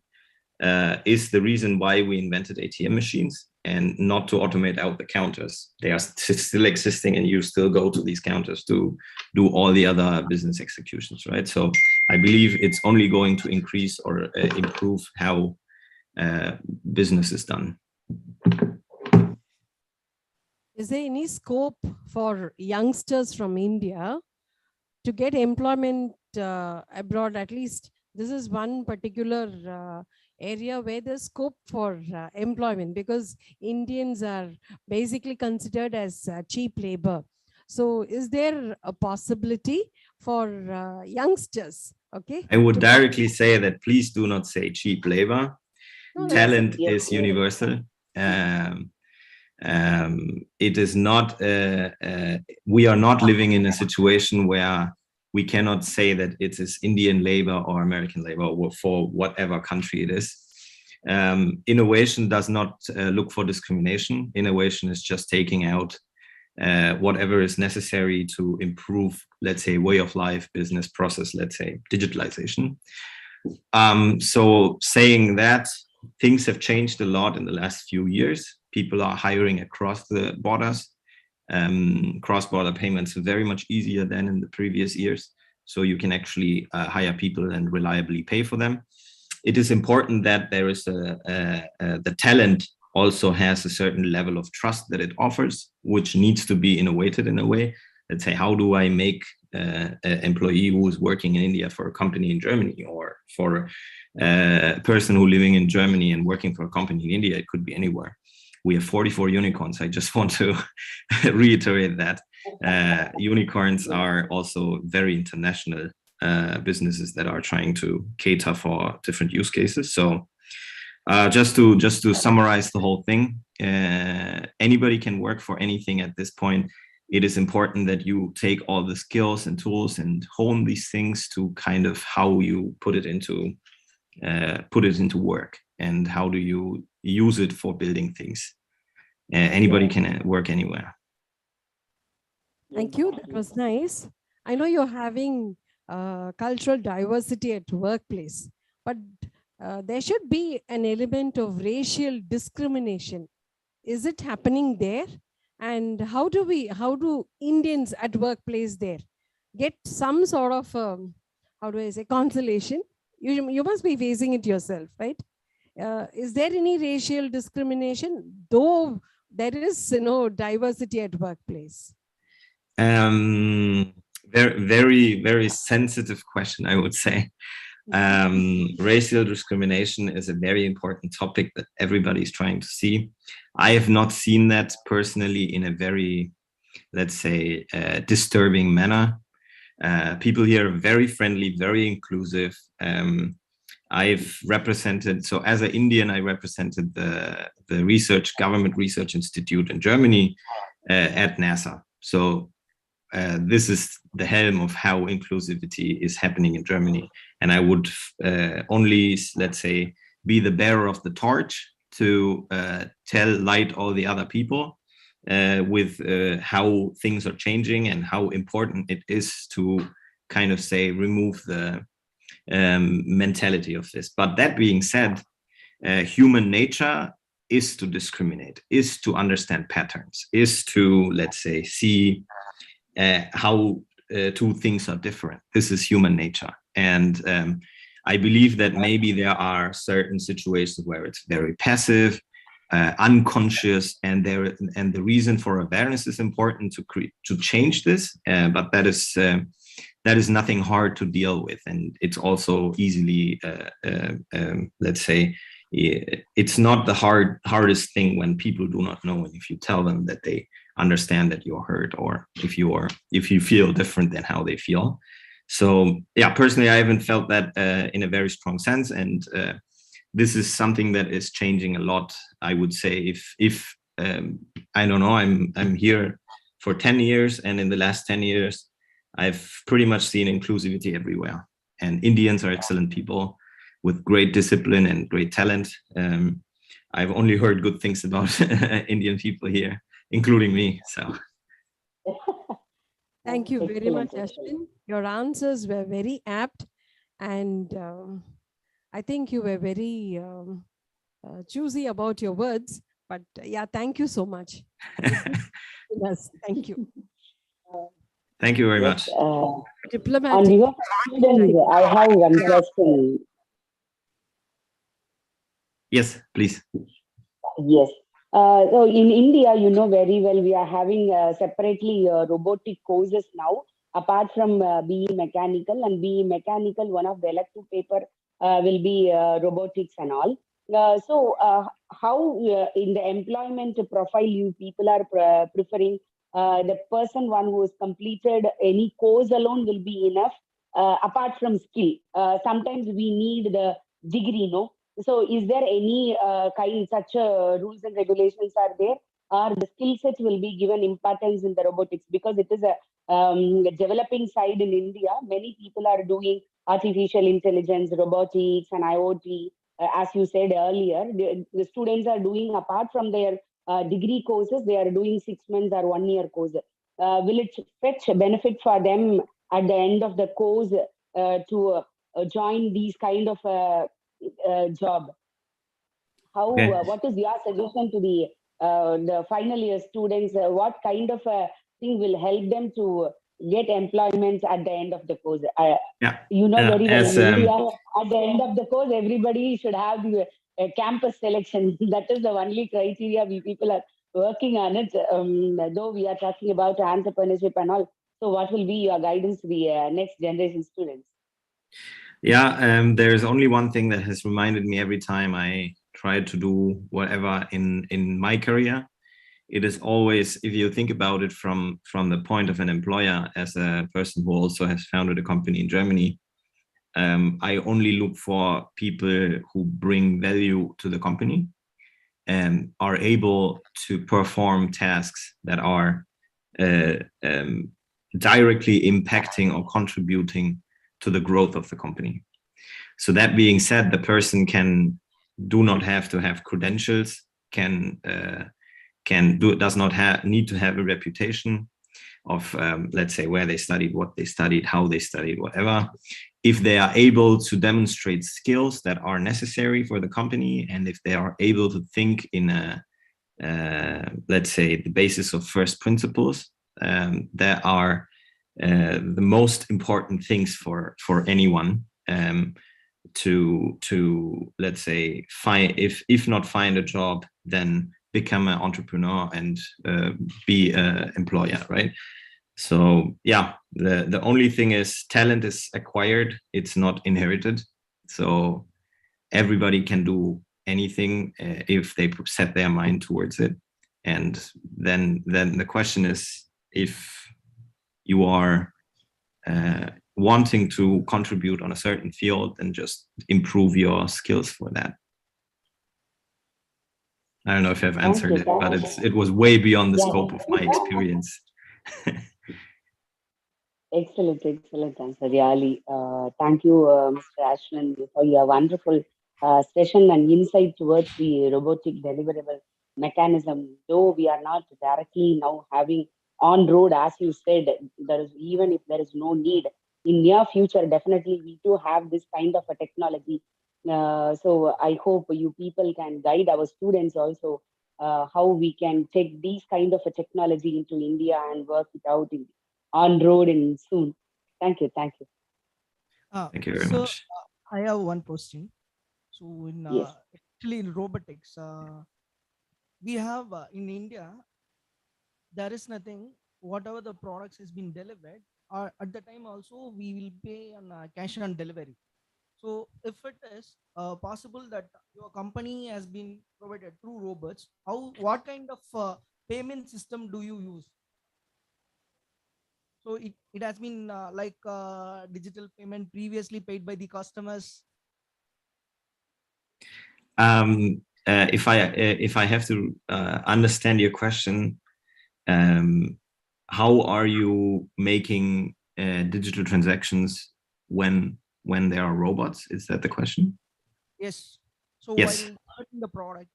is the reason why we invented ATM machines, and not to automate out the counters. They are still existing, and you still go to these counters to do all the other business executions, right? So I believe it's only going to increase or improve how business is done. Is there any scope for youngsters from India to get employment abroad? At least this is one particular area where there's scope for employment, because Indians are basically considered as cheap labor. So is there a possibility for youngsters? Okay, I would directly say that please do not say cheap labor. No, Talent yes, is universal. It is not, we are not living in a situation where we cannot say that it is Indian labor or American labor, or for whatever country it is. Innovation does not look for discrimination. Innovation is just taking out whatever is necessary to improve, let's say, way of life, business process, let's say, digitalization. So saying that, things have changed a lot in the last few years. People are hiring across the borders. Cross-border payments are very much easier than in the previous years. So you can actually hire people and reliably pay for them. it is important that there is the talent also has a certain level of trust that it offers, which needs to be innovated in a way. Let's say, how do I make an employee who is working in India for a company in Germany, or for a person who living in Germany and working for a company in India? It could be anywhere. We have 44 unicorns. I just want to reiterate that. Unicorns are also very international businesses that are trying to cater for different use cases. So just to summarize the whole thing, anybody can work for anything at this point. It is important that you take all the skills and tools and hone these things to kind of how you put it into work, and how do you use it for building things. Anybody can work anywhere. Thank you. That was nice. I know you're having cultural diversity at workplace, but there should be an element of racial discrimination. Is it happening there? And how do Indians at workplace there get some sort of, how do I say, consolation? You must be facing it yourself, right? Is there any racial discrimination, though there is diversity at workplace? Very, very, very sensitive question, I would say. Racial discrimination is a very important topic that everybody is trying to see. I have not seen that personally in a very, let's say, disturbing manner. People here are very friendly, very inclusive. I've represented, so as an Indian, I represented the Government Research Institute in Germany at NASA. So this is the helm of how inclusivity is happening in Germany. And I would only, let's say, be the bearer of the torch to light all the other people with how things are changing and how important it is to kind of say remove the mentality of this. But that being said, human nature is to discriminate, is to understand patterns, is to, let's say, see how two things are different. This is human nature. And I believe that maybe there are certain situations where it's very passive, unconscious, and the reason for awareness is important to change this. But that is nothing hard to deal with, and it's also easily, let's say, it's not the hardest thing when people do not know, and if you tell them that they understand that you're hurt, or if you feel different than how they feel. So yeah, personally, I haven't felt that in a very strong sense, and this is something that is changing a lot. I would say if I don't know, I'm here for 10 years, and in the last 10 years, I've pretty much seen inclusivity everywhere. And Indians are excellent people with great discipline and great talent. I've only heard good things about Indian people here, including me. So thank you very much, Ashwin. Your answers were very apt, and I think you were very choosy about your words. But yeah, thank you so much. Yes, thank you. Thank you very much. Diplomatic. On behalf of students, I have one question. Yes, please. Yes. So in India, you know very well, we are having separately robotic courses now, apart from BE Mechanical. And BE Mechanical, one of the elective paper will be robotics and all. So how in the employment profile you people are preferring the person one who has completed any course alone will be enough, apart from skill. Sometimes we need the degree, no? So is there any such rules and regulations are there, or the skill set will be given importance in the robotics, because it is a developing side in India. Many people are doing artificial intelligence, robotics and IoT. As you said earlier, the students are doing, apart from their degree courses, they are doing 6 months or 1 year course. Will it fetch a benefit for them at the end of the course to join these kind of job? How? Okay. What is your suggestion to the final year students? What kind of thing will help them to get employment at the end of the course. Yeah. You know very well, As, in India, at the end of the course, everybody should have the campus selection. That is the only criteria we people are working on it. Though we are talking about entrepreneurship and all. So what will be your guidance to the next generation students? Yeah, there's only one thing that has reminded me every time I try to do whatever in my career. It is always, if you think about it from the point of an employer, as a person who also has founded a company in Germany, I only look for people who bring value to the company and are able to perform tasks that are directly impacting or contributing to the growth of the company. So that being said, the person do not have to have credentials, does not need to have a reputation of, let's say, where they studied, what they studied, how they studied, whatever. If they are able to demonstrate skills that are necessary for the company, and if they are able to think in let's say, the basis of first principles, that are the most important things for anyone, to let's say, if not find a job, then become an entrepreneur and be an employer, right? So yeah, the only thing is talent is acquired, it's not inherited. So everybody can do anything if they set their mind towards it. And then the question is, if you are wanting to contribute on a certain field, then just improve your skills for that. I don't know if I've answered it, but it was way beyond the scope of my experience. Excellent answer, really. Thank you, Mr. Ashwin, for your wonderful session and insight towards the robotic deliverable mechanism. Though we are not directly now having on road, as you said, even if there is no need in near future, definitely we do have this kind of a technology. So I hope you people can guide our students also how we can take these kind of a technology into India and work it out on road and soon. Thank you. Thank you very much. I have one question. So in Yes. actually in robotics, we have in India, there is nothing. Whatever the products has been delivered, at the time also we will pay on cash on delivery. So if it is possible that your company has been provided through robots, what kind of payment system do you use? So it has been like digital payment previously paid by the customers. If I have to understand your question, how are you making digital transactions when there are robots? Is that the question? Yes. So yes. while starting the product.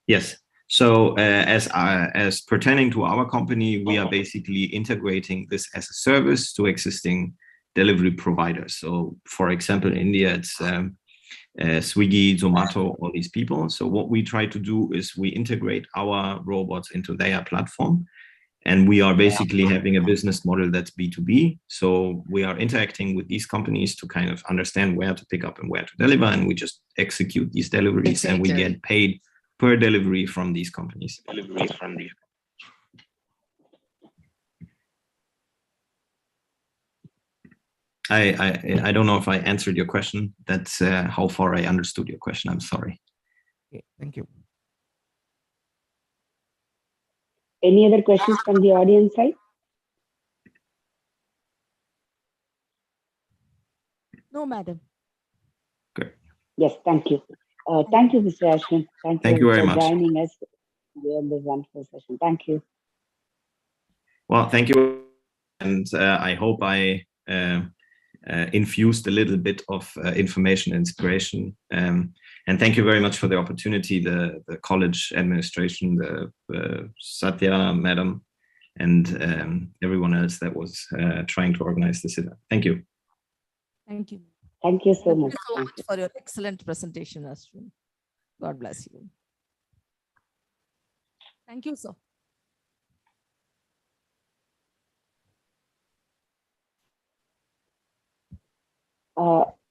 Yes. So as pertaining to our company, we are basically integrating this as a service to existing delivery providers. So for example, in India, it's Swiggy, Zomato, all these people. So what we try to do is we integrate our robots into their platform. And we are basically having a business model that's B2B. So we are interacting with these companies to kind of understand where to pick up and where to deliver. And we just execute these deliveries and we get paid per delivery from these companies. I don't know if I answered your question. That's how far I understood your question. I'm sorry. Okay, thank you. Any other questions from the audience side? No, madam. Good. Yes, thank you. Thank you, Mr. Ashwin. Thank you very for much. joining us in this wonderful session. Thank you. Well, thank you. And I hope I infused a little bit of information and inspiration. And thank you very much for the opportunity, the college administration, the Satya madam, and everyone else that was trying to organize this event. Thank you. Thank you. Thank you so much. Thank you so much for your excellent presentation, Ashwin. God bless you. Thank you, sir.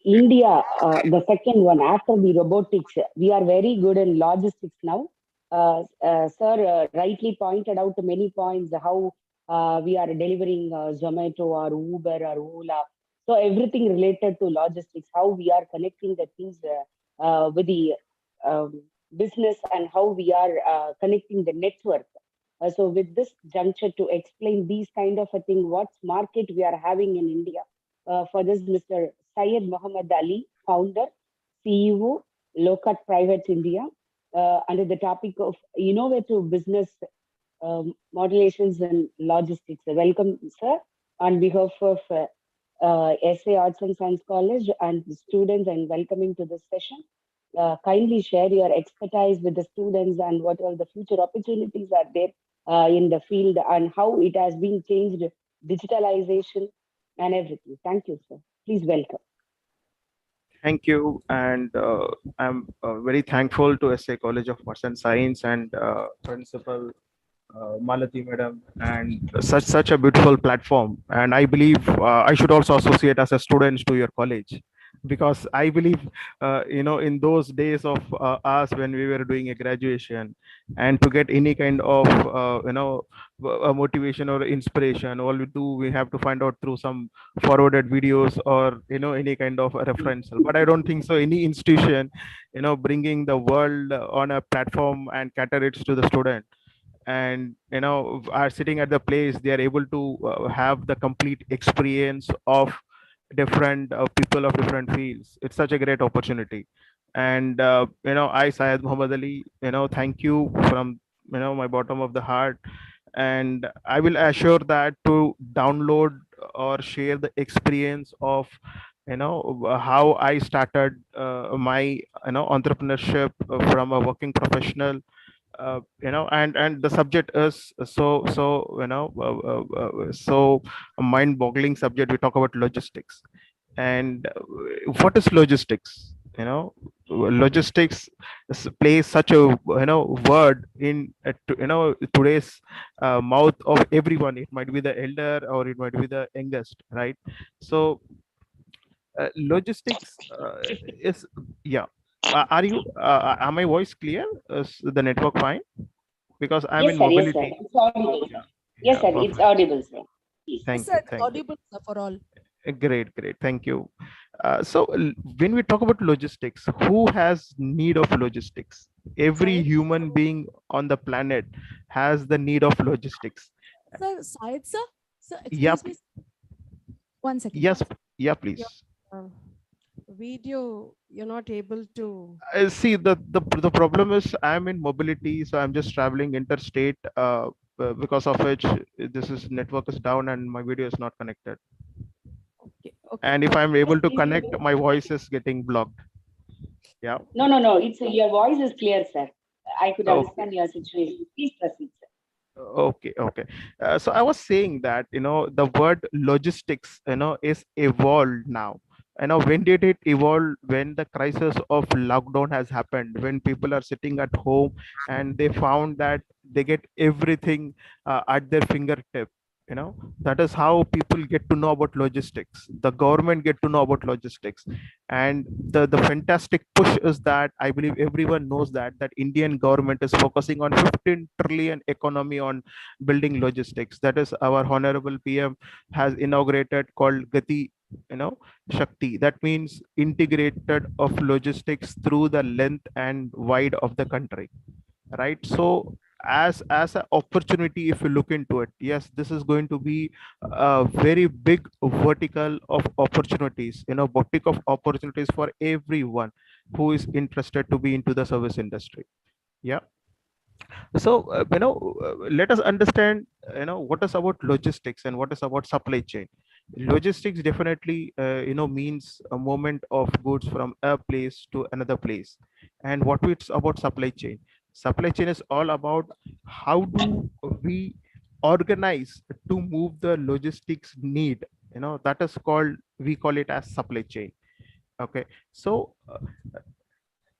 India, the second one after the robotics, we are very good in logistics now. Sir rightly pointed out many points how we are delivering Zomato or Uber or Ola. So everything related to logistics, how we are connecting the things with the business and how we are connecting the network. So with this juncture to explain these kind of a thing, what market we are having in India. For this, Mr. Syed Muhammad Ali, founder, CEO, Lokat Private India, under the topic of innovative business modulations and logistics. Welcome, sir, on behalf of SA Arts and Science College and the students, and welcoming to this session. Kindly share your expertise with the students and what all the future opportunities are there in the field and how it has been changed, digitalization and everything. Thank you, sir. Please welcome. Thank you, and I'm very thankful to SA College of Arts and Science and Principal Malati Madam, and such a beautiful platform. And I believe I should also associate as a student to your college, because I believe in those days of us when we were doing a graduation, and to get any kind of a motivation or inspiration, all we have to find out through some forwarded videos or any kind of a reference. But I don't think so any institution bringing the world on a platform and cater it to the student, and are sitting at the place they are able to have the complete experience of different people of different fields. It's such a great opportunity. And I, Syed Muhammad Ali, thank you from my bottom of the heart. And I will assure that to download or share the experience of how I started my entrepreneurship from a working professional, and the subject is so a mind-boggling subject. We talk about logistics. And what is logistics? Logistics plays such a word in today's mouth of everyone. It might be the elder or it might be the youngest, right? So logistics is, yeah. Are you am my voice clear? Is the network fine? Because I'm Yes, in sir. Yes, sir. mobility. It's audible. Yeah, Yes, sir. perfect. It's audible, sir. Please. Thank Sir, you. it's Thank you. audible, sir, for all. Great. Thank you. When we talk about logistics, who has need of logistics? Every Syed? human being on the planet has the need of logistics. Sir, Syed, sir? Sir, Yeah. excuse me. 1 second. Yes. Yeah, please. Uh, video, you're not able to. See, the problem is I'm in mobility, so I'm just traveling interstate, because of which this is network is down and my video is not connected. Okay, okay. And if I'm able to connect, my voice is getting blocked. Yeah. No. It's your voice is clear, sir. I could Okay. understand your situation. Please proceed, sir. Okay. So I was saying that the word logistics is evolved now. When did it evolve? When the crisis of lockdown has happened, when people are sitting at home and they found that they get everything at their fingertip. That is how people get to know about logistics. The government get to know about logistics. And the fantastic push is that I believe everyone knows that Indian government is focusing on 15 trillion economy on building logistics. That is our honorable PM has inaugurated called Gati Shakti. That means integrated of logistics through the length and wide of the country, right? So as an opportunity, if you look into it, yes, this is going to be a very big vertical of opportunities, boutique of opportunities for everyone who is interested to be into the service industry. Yeah. So let us understand what is about logistics and what is about supply chain. Logistics definitely means a movement of goods from a place to another place. And what it's about supply chain? Supply chain is all about how do we organize to move the logistics need. That is called, we call it as supply chain. Okay. So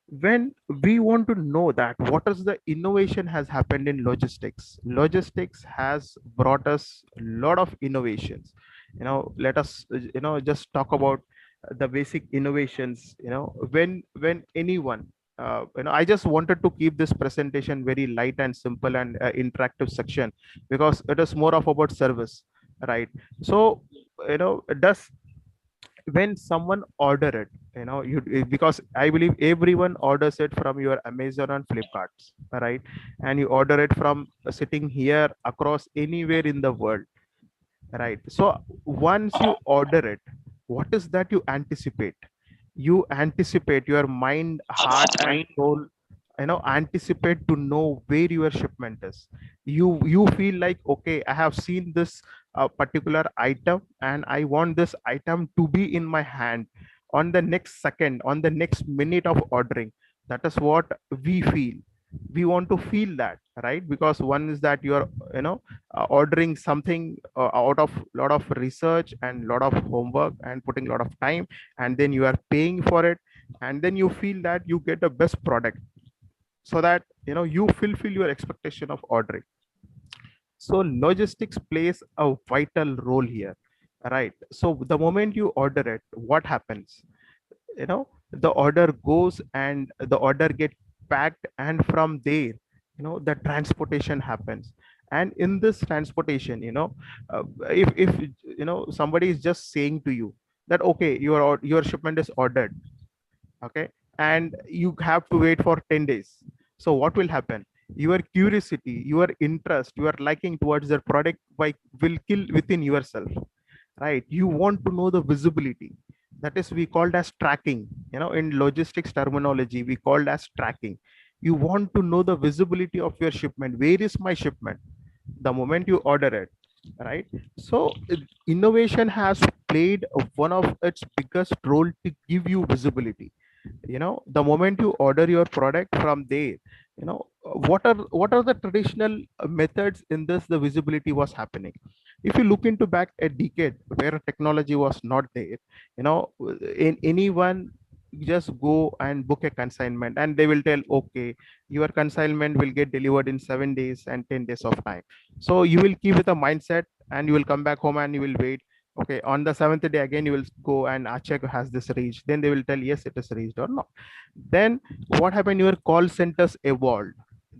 when we want to know that what is the innovation has happened in logistics has brought us a lot of innovations. Let us just talk about the basic innovations, when anyone, I just wanted to keep this presentation very light and simple and interactive section, because it is more of about service, right? So, does when someone order it, because I believe everyone orders it from your Amazon and Flipkarts, right? And you order it from sitting here across anywhere in the world, right? So once you order it, what is that you anticipate? You anticipate, your mind, heart and soul, anticipate to know where your shipment is. You feel like, okay, I have seen this particular item and I want this item to be in my hand on the next second, on the next minute of ordering. That is what we feel. We want to feel that, right? Because one is that you're, ordering something out of lot of research and lot of homework and putting a lot of time, and then you are paying for it, and then you feel that you get the best product, so that you fulfill your expectation of ordering. So logistics plays a vital role here, right? So the moment you order it, what happens? The order goes and the order get packed, and from there, the transportation happens. And in this transportation, if somebody is just saying to you that, okay, your shipment is ordered, okay, and you have to wait for 10 days. So what will happen? Your curiosity, your interest, your liking towards the product will kill within yourself, right? You want to know the visibility. That is we called as tracking. In logistics terminology, we called as tracking. You want to know the visibility of your shipment. Where is my shipment? The moment you order it, right? So innovation has played one of its biggest role to give you visibility. The moment you order your product, from there, what are the traditional methods in this the visibility was happening? If you look into back a decade where technology was not there, in anyone just go and book a consignment and they will tell, okay, your consignment will get delivered in 7 days and 10 days of time. So you will keep with a mindset and you will come back home and you will wait. Okay, on the 7th day again you will go and check, has this reached? Then they will tell, yes, it is reached or not. Then what happened? Your call centers evolved.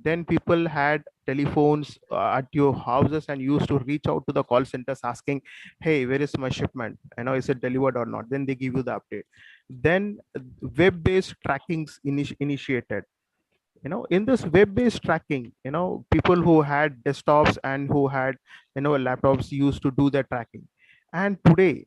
Then people had telephones at your houses and used to reach out to the call centers asking, hey, where is my shipment? Is it delivered or not? Then they give you the update. Then web-based trackings initiated. In this web-based tracking, people who had desktops and who had laptops used to do the tracking. And today,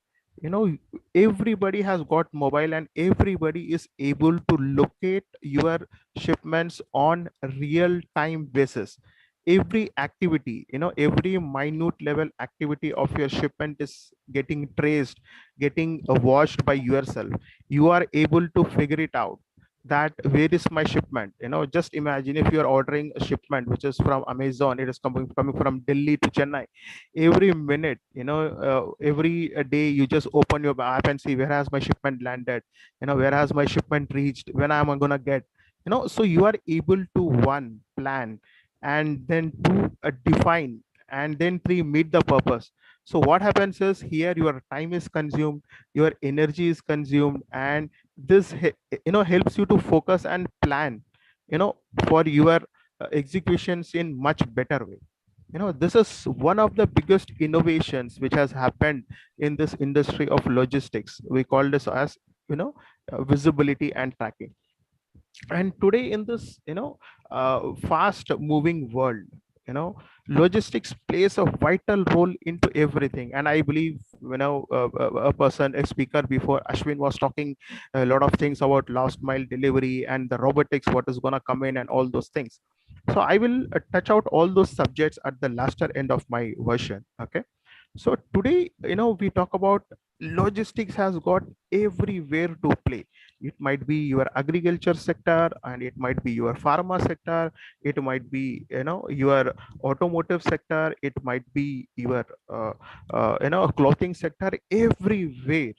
everybody has got mobile and everybody is able to locate your shipments on real-time basis. Every activity, every minute level activity of your shipment is getting traced, getting watched by yourself. You are able to figure it out, that where is my shipment. Just imagine if you are ordering a shipment which is from Amazon, it is coming from Delhi to Chennai. Every minute, every day you just open your app and see, where has my shipment landed, where has my shipment reached, when am I gonna get, so you are able to, one, plan, and then two, define, and then three, meet the purpose. So what happens is, here your time is consumed, your energy is consumed, and this helps you to focus and plan for your executions in much better way. This is one of the biggest innovations which has happened in this industry of logistics. We call this as visibility and tracking. And today, in this fast moving world, logistics plays a vital role into everything. And I believe a speaker before, Ashwin, was talking a lot of things about last mile delivery and the robotics, what is going to come in and all those things. So I will touch out all those subjects at the laster end of my version. Okay, so today, we talk about logistics has got everywhere to play. It might be your agriculture sector, and it might be your pharma sector. It might be, your automotive sector. It might be your, clothing sector. Everywhere,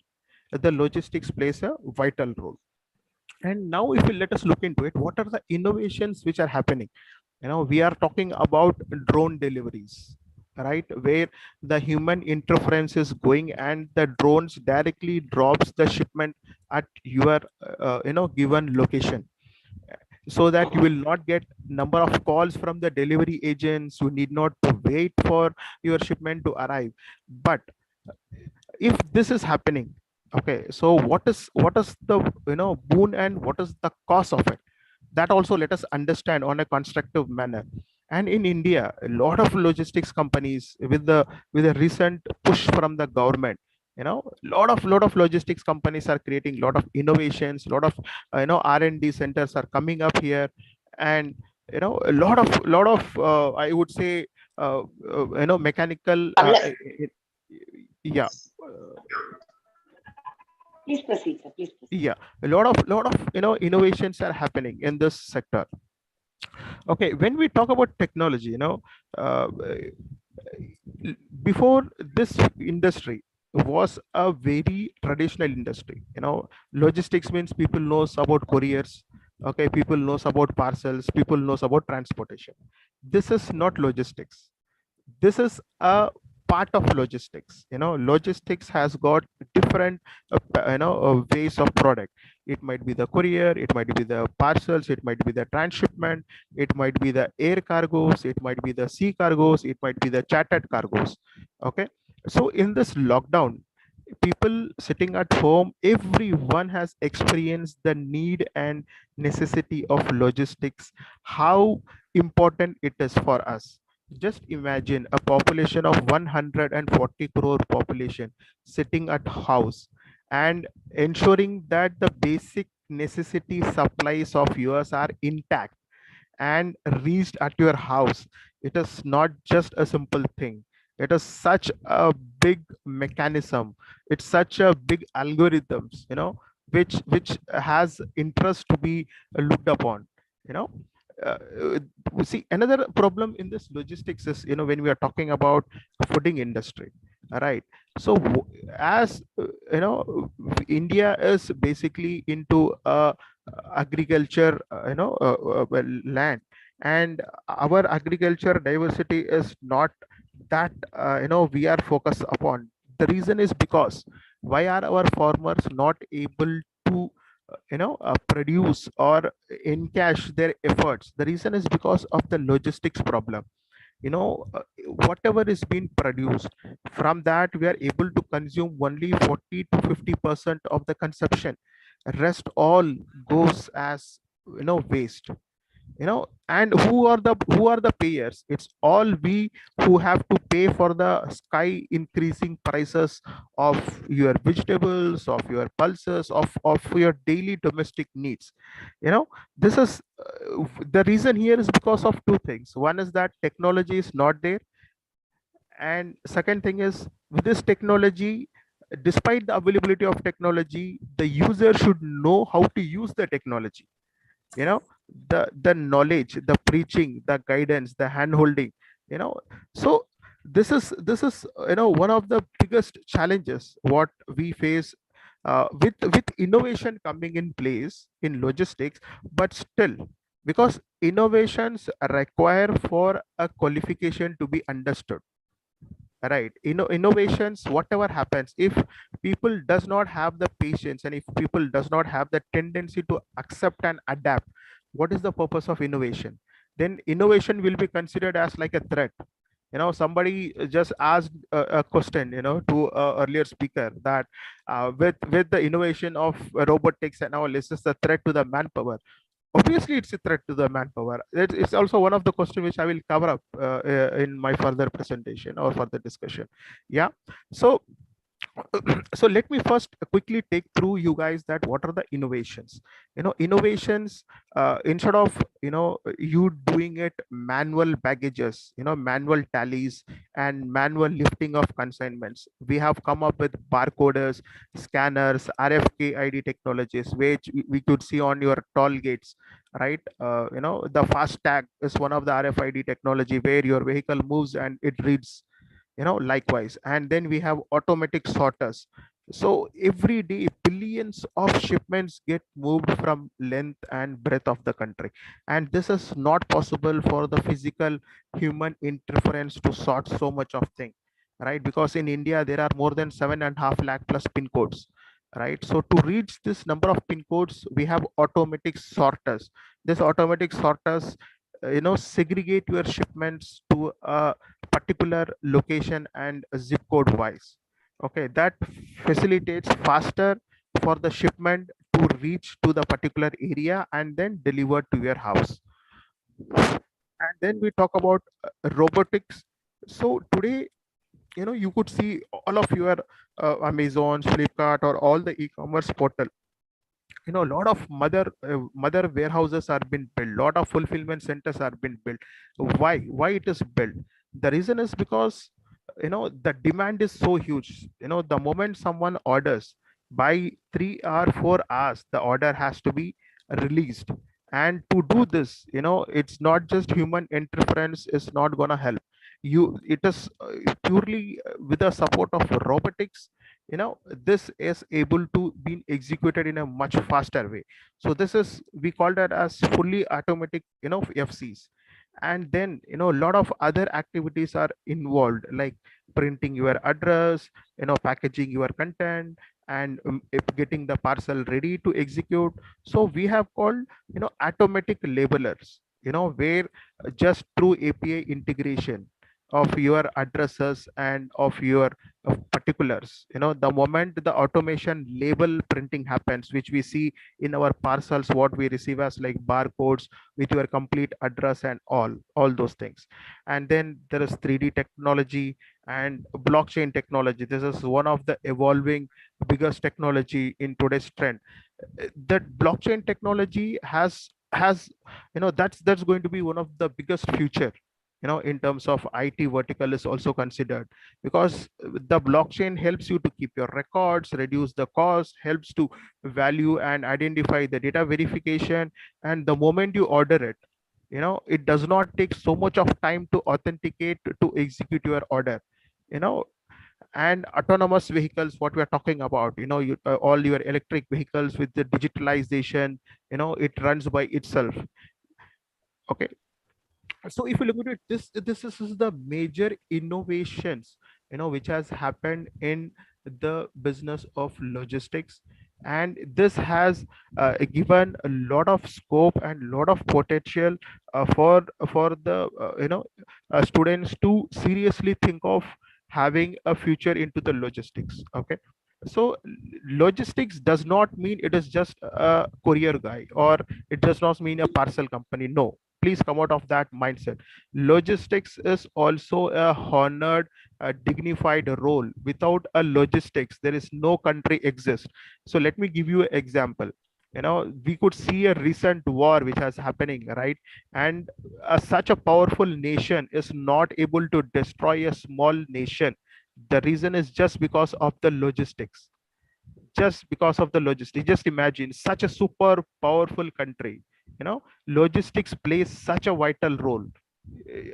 the logistics plays a vital role. And now, if you let us look into it, what are the innovations which are happening? We are talking about drone deliveries. right? Where the human interference is going and the drones directly drops the shipment at your given location, so that you will not get number of calls from the delivery agents. You need not to wait for your shipment to arrive. But if this is happening, okay, so what is the boon and what is the cost of it? That also let us understand on a constructive manner. And in India, a lot of logistics companies, with a recent push from the government, lot of logistics companies are creating lot of innovations, lot of R&D centers are coming up here. And a lot of I would say mechanical yeah Please proceed, sir. Please proceed. yeah a lot of innovations are happening in this sector. Okay, when we talk about technology, uh, before this industry was a very traditional industry. Logistics means people knows about couriers, okay, people knows about parcels, people knows about transportation. This is not logistics. This is a part of logistics. Logistics has got different ways of product. It might be the courier, it might be the parcels, it might be the transshipment, it might be the air cargos, it might be the sea cargos, it might be the chartered cargos. Okay, so in this lockdown, people sitting at home, everyone has experienced the need and necessity of logistics, how important it is for us. Just imagine a population of 140 crore population sitting at house and ensuring that the basic necessity supplies of yours are intact and reached at your house. It is not just a simple thing. It is such a big mechanism. It's such a big algorithms, which has interest to be looked upon. You know, see, another problem in this logistics is, when we are talking about fooding industry, all right? So as India is basically into agriculture, land, and our agriculture diversity is not that we are focused upon. The reason is because why are our farmers not able to produce or encash their efforts? The reason is because of the logistics problem. Whatever is being produced, from that we are able to consume only 40 to 50% of the consumption. Rest all goes as waste. And who are the payers? It's all we who have to pay for the sky increasing prices of your vegetables, of your pulses, of your daily domestic needs. This is the reason here is because of two things. One is that technology is not there, and second thing is, with this technology, despite the availability of technology, the user should know how to use the technology. The knowledge, the preaching, the guidance, the hand holding. So this is one of the biggest challenges what we face with innovation coming in place in logistics. But still, because innovations require for a qualification to be understood, right? Innovations, whatever happens, if people does not have the patience and if people does not have the tendency to accept and adapt, what is the purpose of innovation? Then innovation will be considered as like a threat. Somebody just asked a question to earlier speaker that with the innovation of robotics and all, is this a threat to the manpower? Obviously it's a threat to the manpower. It's also one of the questions which I will cover up in my further presentation or further discussion. Yeah, so so let me first quickly take through you guys that what are the innovations. Innovations, instead of you doing it manual baggages, manual tallies and manual lifting of consignments, we have come up with barcoders, scanners, RFID technologies, which we could see on your toll gates, right? The fast tag is one of the RFID technology where your vehicle moves and it reads, likewise. And then we have automatic sorters, So every day, billions of shipments get moved from length and breadth of the country. And this is not possible for the physical human interference to sort so much of thing, right? Because in India, there are more than 7.5 lakh plus pin codes, right? So to reach this number of pin codes, we have automatic sorters. This automatic sorters, segregate your shipments to a particular location and zip code wise. Okay, that facilitates faster for the shipment to reach to the particular area and then delivered to your house. And then we talk about robotics. So today, you could see all of your Amazon, Flipkart, or all the e-commerce portal. A lot of mother warehouses are being built, lot of fulfillment centers are being built. Why it is built? The reason is because the demand is so huge. The moment someone orders, by 3 or 4 hours the order has to be released. And to do this, it's not just human interference is not going to help you. It is purely with the support of robotics. This is able to be executed in a much faster way. So this is, we call that as fully automatic FCs. And then a lot of other activities are involved, like printing your address, packaging your content, and if getting the parcel ready to execute. So we have called automatic labelers, where just through API integration of your addresses and of your particulars, the moment the automation label printing happens, which we see in our parcels, what we receive as like barcodes with your complete address and all those things. And then there is 3D technology and blockchain technology. This is one of the evolving biggest technology in today's trend. That blockchain technology has that's going to be one of the biggest future, in terms of IT vertical is also considered, because the blockchain helps you to keep your records, reduce the cost, helps to value and identify the data verification. And the moment you order it, it does not take so much of time to authenticate to execute your order. you know and autonomous vehicles, what we are talking about, all your electric vehicles with the digitalization, it runs by itself. Okay, so if you look at it, this is the major innovations which has happened in the business of logistics. And this has given a lot of scope and lot of potential for the students to seriously think of having a future into the logistics. Okay, so logistics does not mean it is just a courier guy, or it does not mean a parcel company. No, please come out of that mindset. Logistics is also a honored, dignified role. Without a logistics, there is no country exist. So let me give you an example. We could see a recent war which has happening, right? And such a powerful nation is not able to destroy a small nation. The reason is just because of the logistics. Just because of the logistics. Just imagine such a super powerful country. Logistics plays such a vital role.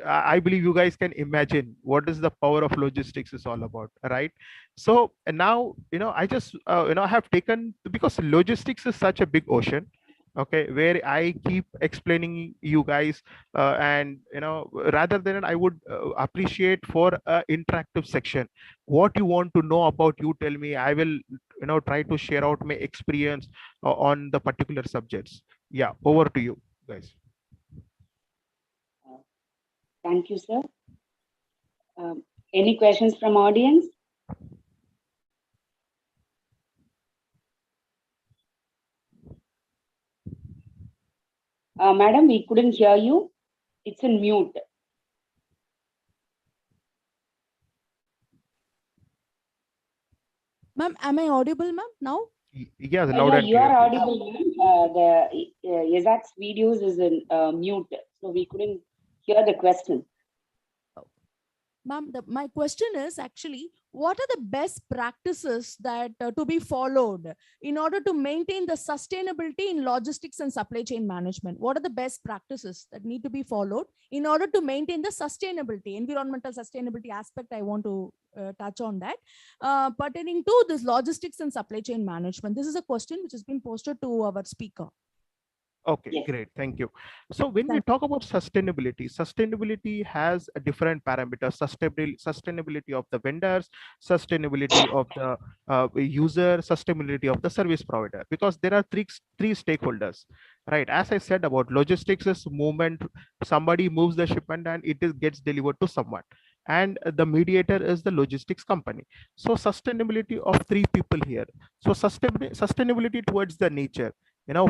I believe you guys can imagine what is the power of logistics is all about, right? So and now, I just I have taken, because logistics is such a big ocean, okay, where I keep explaining you guys, and rather than, I would appreciate for a interactive section. What you want to know about, you tell me. I will try to share out my experience on the particular subjects. Yeah, over to you guys. Thank you, sir. Any questions from audience? Madam, we couldn't hear you. It's in mute. Ma'am, am I audible, ma'am, now? Yeah, loud and you clear, are please. audible, ma'am. The Yazak's videos is in mute, so we couldn't hear the question. Ma'am, my question is actually, what are the best practices that to be followed in order to maintain the sustainability in logistics and supply chain management? What are the best practices that need to be followed in order to maintain the sustainability, environmental sustainability aspect? I want to touch on that pertaining to this logistics and supply chain management. This is a question which has been posted to our speaker. Okay, Yes. great. Thank you. So when we talk about sustainability, sustainability has a different parameters: sustainability of the vendors, sustainability of the user, sustainability of the service provider, because there are three stakeholders, right? As I said about logistics is movement, somebody moves the shipment and gets delivered to someone. And the mediator is the logistics company. So sustainability of three people here. So sustainability towards the nature,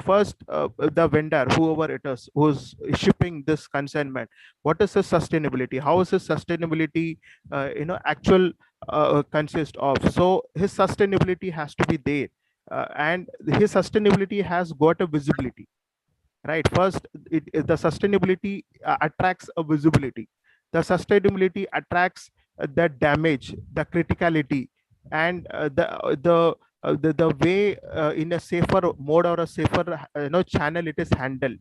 first the vendor, whoever it is who's shipping this consignment, what is his sustainability, how is his sustainability actual consist of. So his sustainability has to be there, and his sustainability has got a visibility, right? First the sustainability attracts a visibility. The sustainability attracts the damage, the criticality, and the way in a safer mode or a safer channel it is handled,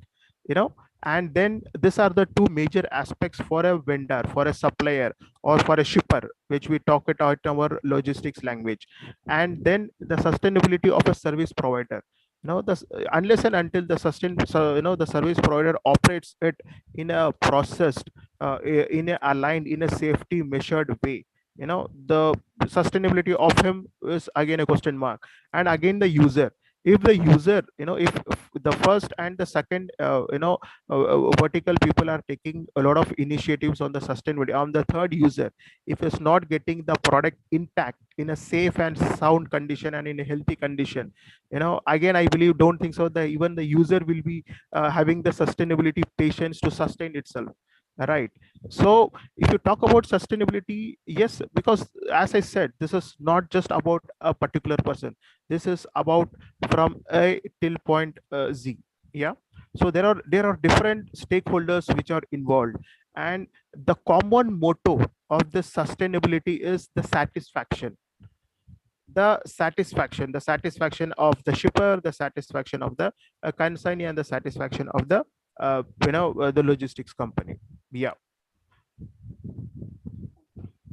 and then these are the two major aspects for a vendor, for a supplier, or for a shipper, which we talk it out in our logistics language. And then the sustainability of a service provider, unless and until the the service provider operates it in a processed, in a aligned, in a safety measured way, the sustainability of him is again a question mark. And again the user, if the user, if the first and the second vertical people are taking a lot of initiatives on the sustainability, on the third user, if it's not getting the product intact in a safe and sound condition and in a healthy condition, again I believe, don't think so that even the user will be having the sustainability patience to sustain itself, right? So if you talk about sustainability, yes, because as I said, this is not just about a particular person, this is about from A till point Z. Yeah. So there are different stakeholders which are involved, and the common motto of this sustainability is the satisfaction. The satisfaction of the shipper, the satisfaction of the consignee, and the satisfaction of the the logistics company. Yeah.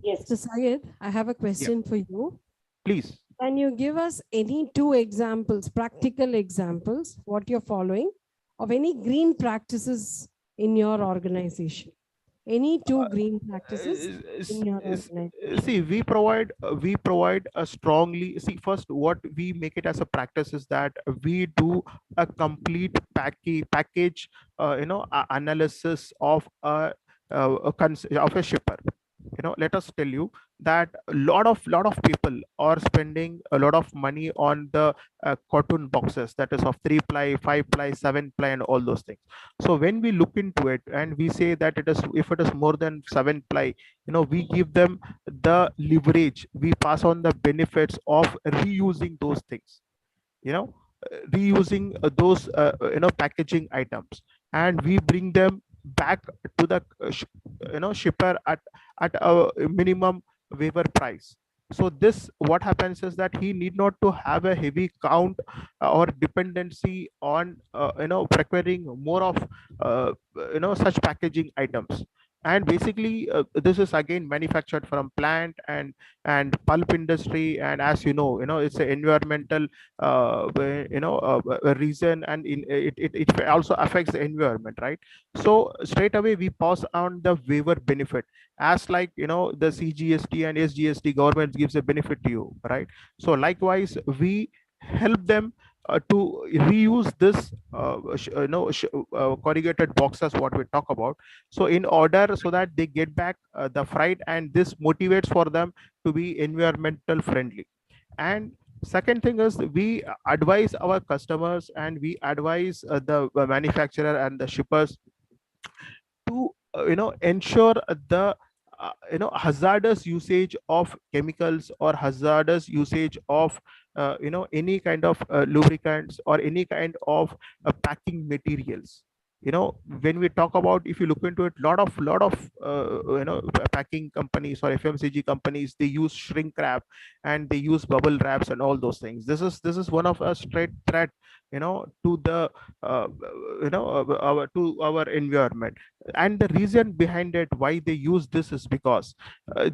Yes. Mr. Syed, I have a question for you. Please. Can you give us any two examples, practical examples, what you're following, of any green practices in your organization? Any two green practices in your organization? See, we provide a strongly, see, first what we make it as a practice is that we do a complete package analysis of of a shipper. Let us tell you that a lot of people are spending a lot of money on the carton boxes, that is of 3-ply, 5-ply, 7-ply, and all those things. So when we look into it and we say that it is, if it is more than 7-ply, we give them the leverage, we pass on the benefits of reusing those things, reusing those packaging items, and we bring them back to the shipper at a minimum waiver price. So this, what happens is that he need not to have a heavy count or dependency on procuring more of such packaging items. And basically this is again manufactured from plant and pulp industry, and as it's an environmental reason, and it also affects the environment, right? So straight away we pass on the waiver benefit, as like the CGST and SGST government gives a benefit to you, right? So likewise we help them to reuse this corrugated boxes, what we talk about, so in order so that they get back the freight, and this motivates for them to be environmental friendly. And second thing is, we advise our customers and we advise the manufacturer and the shippers to ensure the hazardous usage of chemicals or hazardous usage of any kind of lubricants or any kind of packing materials, When we talk about, if you look into it, lot of packing companies or FMCG companies, they use shrink wrap and they use bubble wraps and all those things. This is one of a straight threat to the our environment. And the reason behind it, why they use this, is because uh,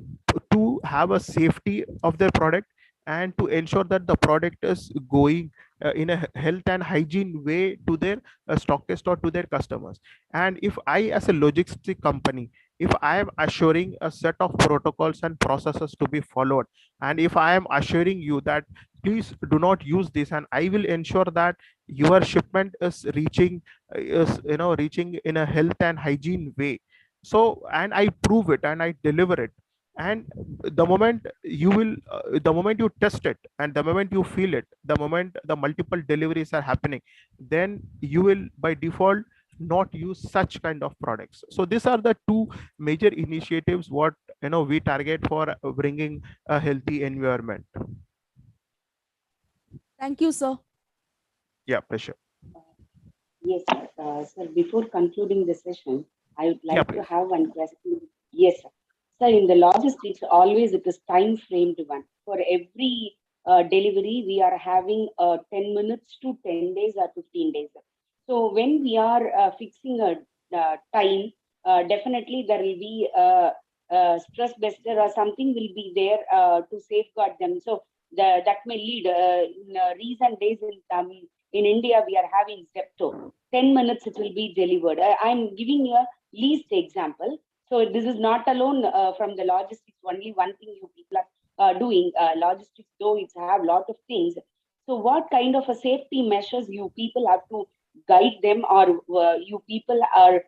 to have a safety of their product and to ensure that the product is going in a health and hygiene way to their stockist or to their customers. And if I, as a logistic company, if I am assuring a set of protocols and processes to be followed, and if I am assuring you that please do not use this, and I will ensure that your shipment is reaching in a health and hygiene way, so, and I prove it and I deliver it, and the moment you will the moment you test it and the moment you feel it, the moment the multiple deliveries are happening, then you will by default not use such kind of products. So these are the two major initiatives what we target for bringing a healthy environment. Thank you, sir. Yeah, pleasure. Yes, sir. Sir, before concluding the session, I would like to please. have one question. Yes, sir. Sir, in the logistics, always it is time framed one. For every delivery, we are having 10 minutes to 10 days or 15 days. So when we are fixing a time, definitely there will be a stress buster or something will be there to safeguard them. So that may lead in recent days in India, we are having Zepto. 10 minutes it will be delivered. I'm giving you a least example. So this is not alone from the logistics. Only one thing you people are doing. Logistics, though it's have lot of things. So what kind of a safety measures you people have to guide them, or you people are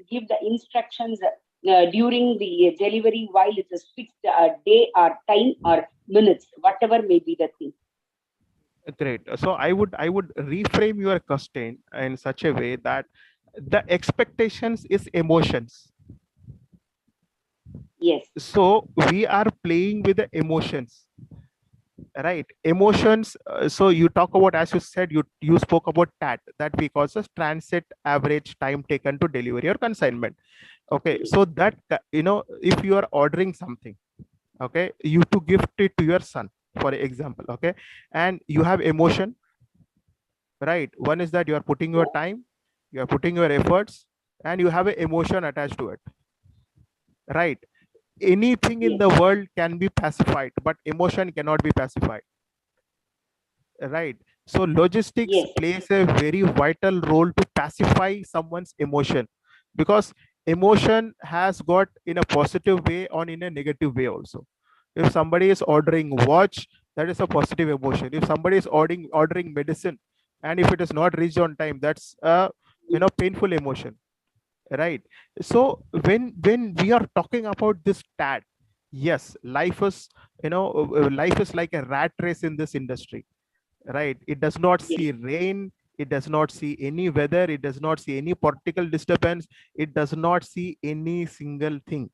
give the instructions during the delivery while it is fixed day or time or minutes, whatever may be the thing. Great. So I would reframe your question in such a way that the expectations is emotions. Yes. So we are playing with the emotions, right? Emotions. So you talk about, as you said, you spoke about TAT, that we call as transit average time taken to delivery or consignment. Okay, so that if you are ordering something, okay, you to gift it to your son, for example, okay, and you have emotion, right? One is that you are putting your time, you are putting your efforts, and you have an emotion attached to it, right? Anything in the world can be pacified, but emotion cannot be pacified, right? So logistics plays a very vital role to pacify someone's emotion, because emotion has got in a positive way or in a negative way also. If somebody is ordering watch, that is a positive emotion. If somebody is ordering medicine, and if it is not reached on time, that's a painful emotion, right? So when we are talking about this TAT, yes, life is life is like a rat race in this industry, right? It does not see rain, it does not see any weather, it does not see any political disturbance, it does not see any single thing,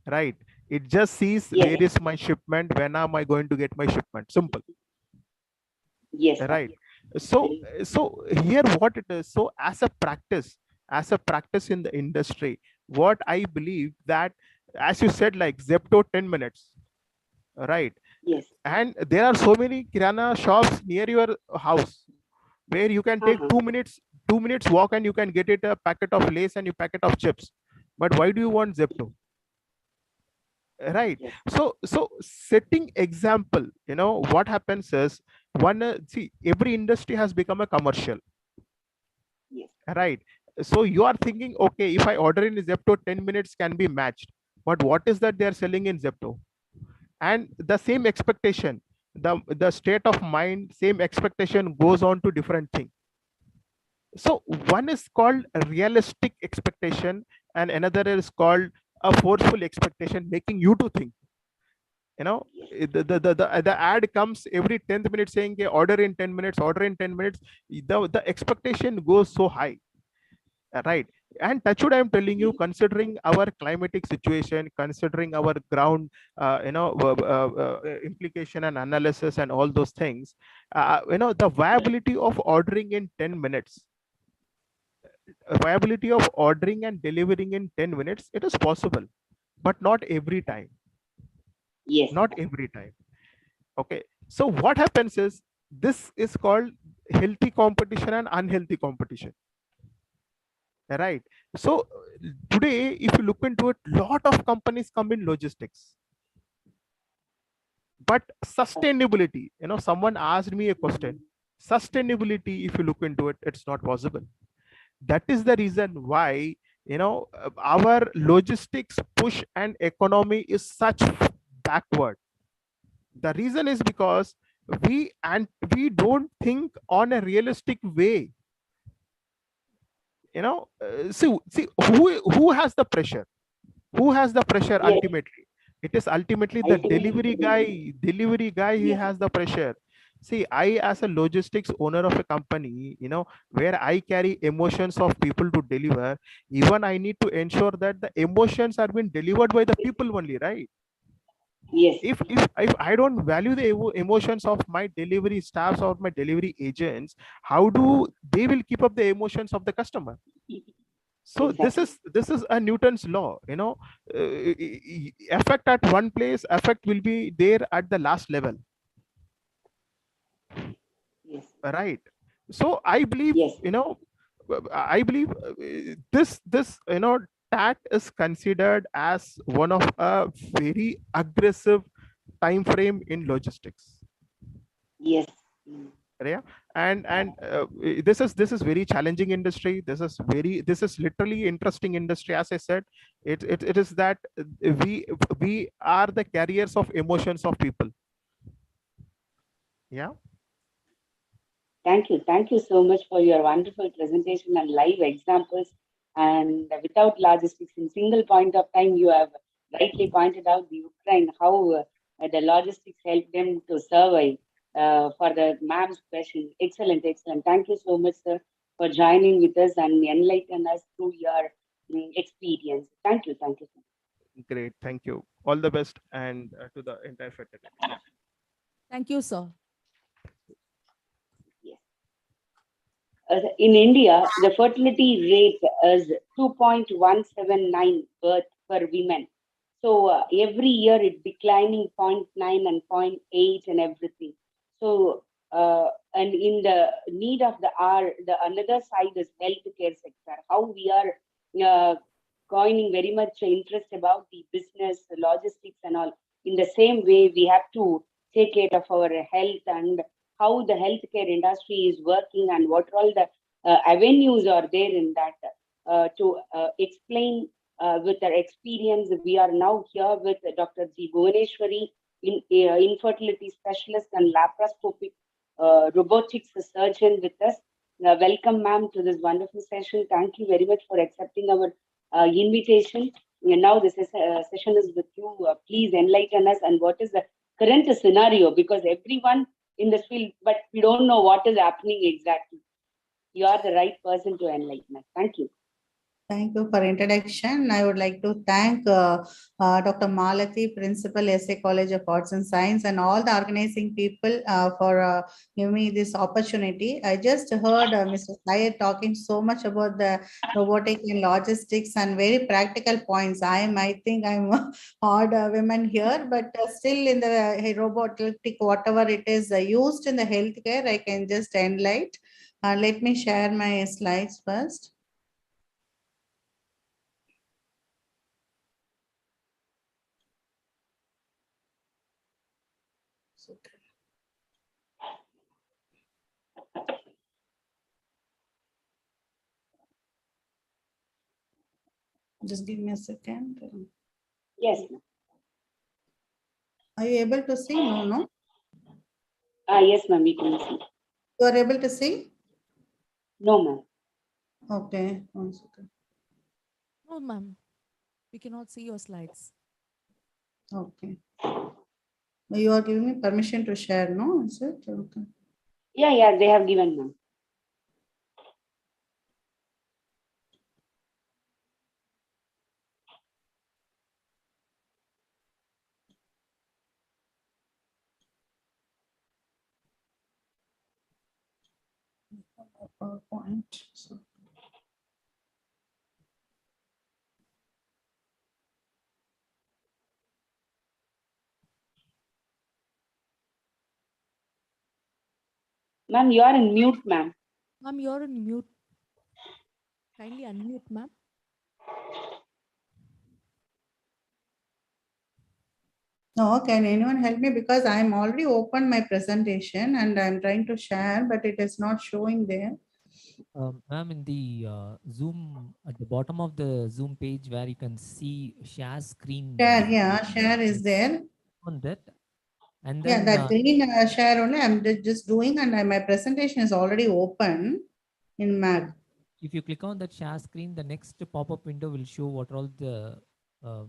right? It just sees where is my shipment, when am I going to get my shipment, simple. Yes, right. So here what it is, so as a practice in the industry, what I believe that, as you said, like Zepto 10 minutes, right? Yes. And there are so many kirana shops near your house where you can take 2 minutes walk and you can get it a packet of lace and a packet of chips. But why do you want Zepto? Right. So setting example, what happens is, see, every industry has become a commercial, right? So you are thinking, okay, if I order in Zepto, 10 minutes can be matched, but what is that they are selling in Zepto? And the same expectation, the state of mind, same expectation goes on to different thing. So one is called a realistic expectation and another is called a forceful expectation, making you to think. The ad comes every 10th minute saying, okay, order in 10 minutes, order in 10 minutes. The expectation goes so high, right? And touch wood, I'm telling you, considering our climatic situation, considering our ground implication and analysis and all those things, the viability of ordering in 10 minutes, viability of ordering and delivering in 10 minutes, it is possible, but not every time. Yes. Not every time. Okay. So what happens is, this is called healthy competition and unhealthy competition. Right. So today, if you look into it, lot of companies come in logistics. But sustainability, someone asked me a question. Sustainability, if you look into it, it's not possible. That is the reason why, our logistics push and economy is such backward. The reason is because we don't think on a realistic way. See who has the pressure? Who has the pressure Yes. ultimately? It is ultimately the delivery guy he Yes. has the pressure. See, I as a logistics owner of a company, where I carry emotions of people to deliver, even I need to ensure that the emotions are being delivered by the people only, right? Yes. If I don't value the emotions of my delivery staffs or my delivery agents, how do they will keep up the emotions of the customer? So Exactly. this is a Newton's law. Effect at one place, effect will be there at the last level. Yes. Right. So I believe, Yes. This TAT is considered as one of a very aggressive time frame in logistics. Yes. Yeah. And this is very challenging industry. This is literally interesting industry. As I said, it is that we are the carriers of emotions of people. Yeah. Thank you. Thank you so much for your wonderful presentation and live examples. And without logistics, in single point of time, you have rightly pointed out the Ukraine, how the logistics helped them to survive. For the ma'am's question, excellent, excellent. Thank you so much, sir, for joining with us and enlighten us through your experience. Thank you. Thank you, sir. Great. Thank you. All the best, and to the entire fraternity. Yeah. Thank you, sir. Yes. In India, the fertility rate is 2.179 birth per woman. So every year it's declining 0.9 and zero point 0.8 and everything. So and in the need of the hour, the another side is healthcare sector. How we are gaining very much interest about the business, the logistics and all. In the same way, we have to take care of our health and how the healthcare industry is working and what all the avenues are there in that to explain with our experience. We are now here with Dr. G. Bhuvaneshwari, infertility specialist and laparoscopic robotics surgeon with us. Welcome, ma'am, to this wonderful session. Thank you very much for accepting our invitation. And now this is, session is with you. Please enlighten us and what is the current scenario, because everyone in this field, but we don't know what is happening exactly. You are the right person to enlighten us. Thank you. Thank you for introduction. I would like to thank Dr. Malati, Principal, SA College of Arts and Science, and all the organizing people for giving me this opportunity. I just heard Mr. Syed talking so much about the robotic and logistics and very practical points. I think I'm a odd woman here, but still in the robotic, whatever it is used in the healthcare, I can just enlighten. Let me share my slides first. Just give me a second. Yes. Are you able to see? No. Yes, ma'am, we can see. You are able to see? No, ma'am. Okay, 1 second. No, ma'am. We cannot see your slides. Okay. You are giving me permission to share, no? Is it? Okay. Yeah, they have given, ma'am. PowerPoint. So. Ma'am, you are in mute, ma'am. Ma'am, you're in mute. Kindly unmute, ma'am. No, can anyone help me? Because I'm already opened my presentation and I'm trying to share, but it is not showing there. Ma'am, in the Zoom, at the bottom of the Zoom page where you can see share screen. Share, yeah, share is there. On that. And Yeah, then that green share only I'm just doing, and my presentation is already open in Mac. if you click on that share screen, the next pop-up window will show what are all the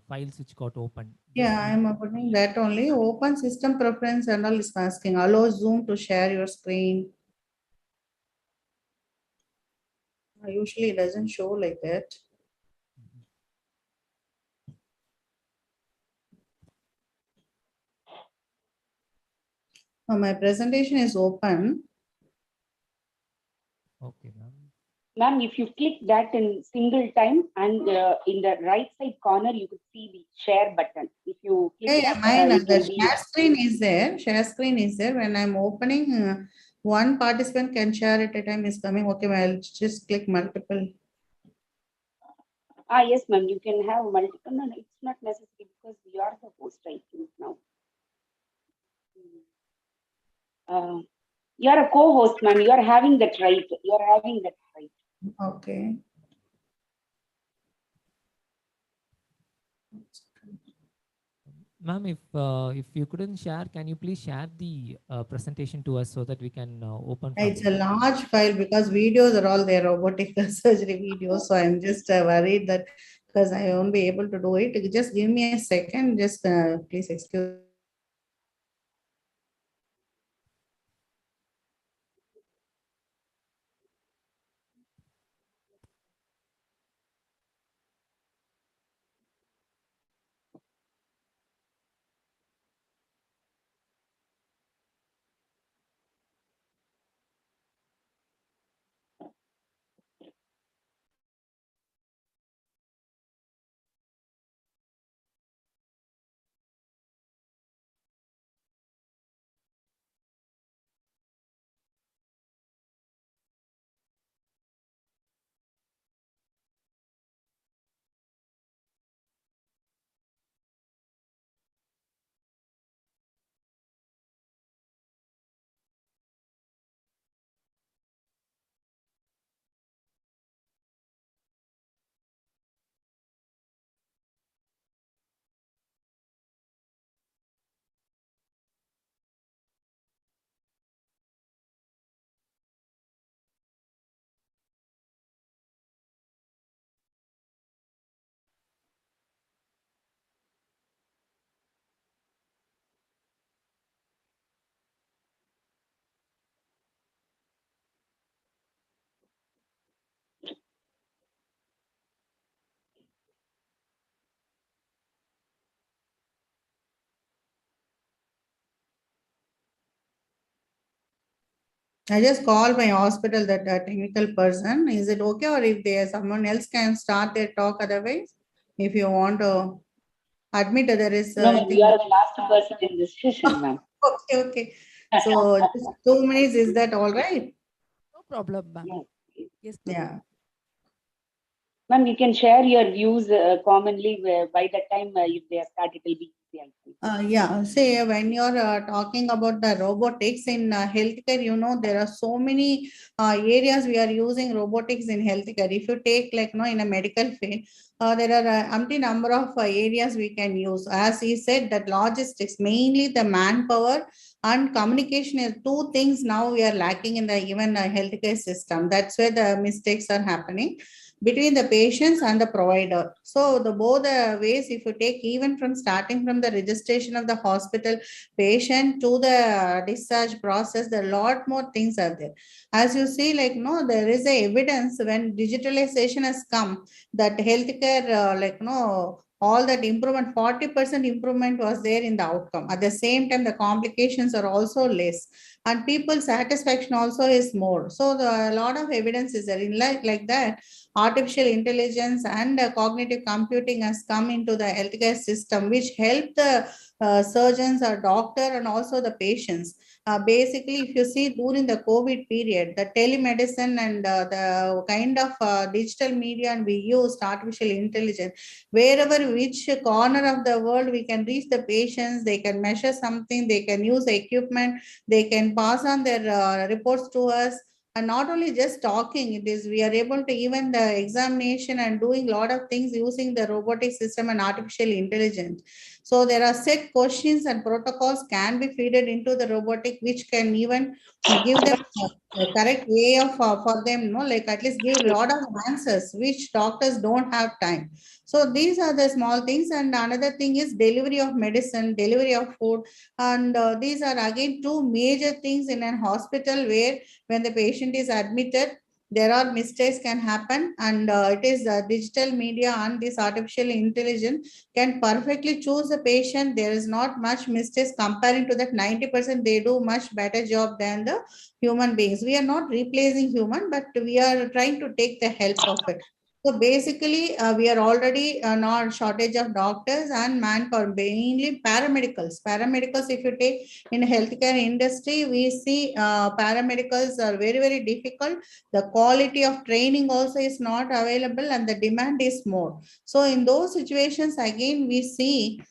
files which got opened. Yeah, I'm opening that only. Open system preference and all is asking. Allow Zoom to share your screen. Usually it doesn't show like that. My presentation is open. Okay, ma'am. Ma'am, if you click that in single time and in the right side corner, you could see the share button. If you click Yeah, it, mine, it the will be share screen is there. Share screen is there. When I'm opening, one participant can share at a time is coming. Okay, well, I'll just click multiple. yes, ma'am, you can have multiple. No, no, it's not necessary because we are the host, I think, now. You are a co-host, ma'am. You are having that right. You are having that right. Okay. Ma'am, if you couldn't share, can you please share the presentation to us so that we can open? It's a large file because videos are all there, robotic surgery videos. So I'm just worried that because I won't be able to do it. Just give me a second. Just please excuse. I just called my hospital, that technical person. Is it okay, or if there someone else can start their talk? Otherwise, if you want to admit, there is. No, I ma'am, think. you are the last person in this session, ma'am. Okay, okay. So just 2 minutes. Is that all right? No problem, ma'am. Yes, ma'am. Yeah. Ma'am, you can share your views commonly by the time if they are started, it will be easy, I think. Yeah, say when you're talking about the robotics in healthcare, you know, there are so many areas we are using robotics in healthcare. If you take like, no, in a medical field, there are empty number of areas we can use. As he said, that logistics, mainly the manpower and communication is two things now we are lacking in the even healthcare system. That's where the mistakes are happening between the patients and the provider. So the both the ways, if you take even from starting from the registration of the hospital patient to the discharge process, there are a lot more things are there. As you see, like, no, there is a evidence when digitalization has come that healthcare, like, no, all that improvement, 40% improvement was there in the outcome. At the same time, the complications are also less and people's satisfaction also is more. So the a lot of evidence is there in like that. artificial intelligence and cognitive computing has come into the healthcare system, which help the surgeons or doctor and also the patients. Basically, if you see during the COVID period, the telemedicine and the kind of digital media and we used artificial intelligence, wherever which corner of the world we can reach the patients, they can measure something, they can use the equipment, they can pass on their reports to us. And not only just talking, it is we are able to even the examination and doing a lot of things using the robotic system and artificial intelligence. So there are set questions and protocols can be fed into the robotic, which can even give them a correct way of for them, no, like at least give a lot of answers which doctors don't have time. So these are the small things. And another thing is delivery of medicine, delivery of food, and these are again two major things in an hospital where when the patient is admitted, there are mistakes can happen, and it is digital media and this artificial intelligence can perfectly choose the patient. There is not much mistakes comparing to that 90%. They do much better job than the human beings. We are not replacing human, but we are trying to take the help of it. So basically, we are already not shortage of doctors and manpower, mainly paramedicals. Paramedicals, if you take in healthcare industry, we see paramedicals are very, very difficult. The quality of training also is not available and the demand is more. So in those situations, again, we see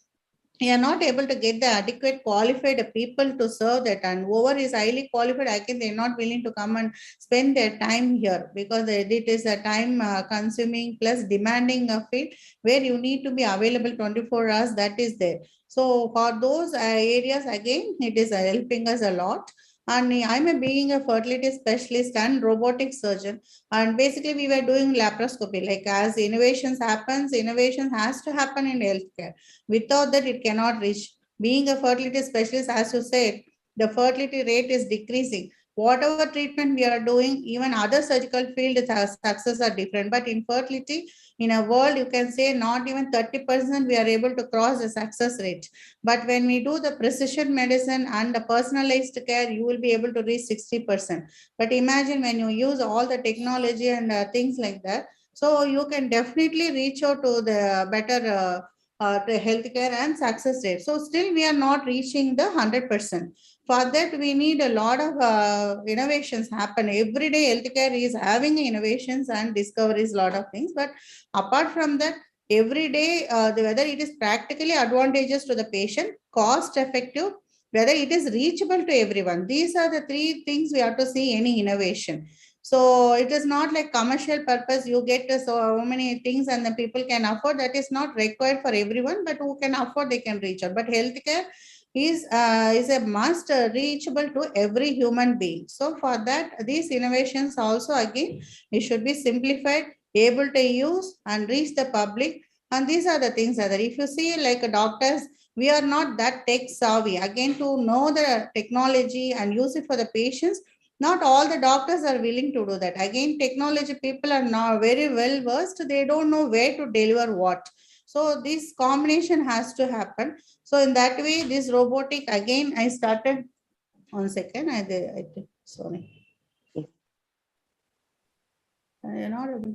you are not able to get the adequate qualified people to serve that, and whoever is highly qualified, I think they're not willing to come and spend their time here because it is a time consuming plus demanding field where you need to be available 24 hours. That is there. So for those areas, again, it is helping us a lot. And I'm a being a fertility specialist and robotic surgeon, and basically we were doing laparoscopy. Like as innovations happens, innovation has to happen in healthcare. Without that, it cannot reach. Being a fertility specialist, as you said, the fertility rate is decreasing. Whatever treatment we are doing, even other surgical fields, success are different. But in fertility, in a world, you can say not even 30% we are able to cross the success rate. But when we do the precision medicine and the personalized care, you will be able to reach 60%. But imagine when you use all the technology and things like that, so you can definitely reach out to the better the healthcare and success rate. So still we are not reaching the 100%. For that, we need a lot of innovations happen. Every day healthcare is having innovations and discoveries, lot of things. But apart from that, every day, whether it is practically advantageous to the patient, cost effective, whether it is reachable to everyone. These are the three things we have to see any innovation. So it is not like commercial purpose. You get so many things and the people can afford. That is not required for everyone, but who can afford, they can reach out. But healthcare is a must reachable to every human being. So for that, these innovations also again, it should be simplified, able to use and reach the public. And these are the things that if you see like doctors, we are not that tech savvy. Again, to know the technology and use it for the patients, not all the doctors are willing to do that. Again, technology people are not very well versed. They don't know where to deliver what. So this combination has to happen. So in that way, this robotic, again, I started, 1 second, sorry. You're not able.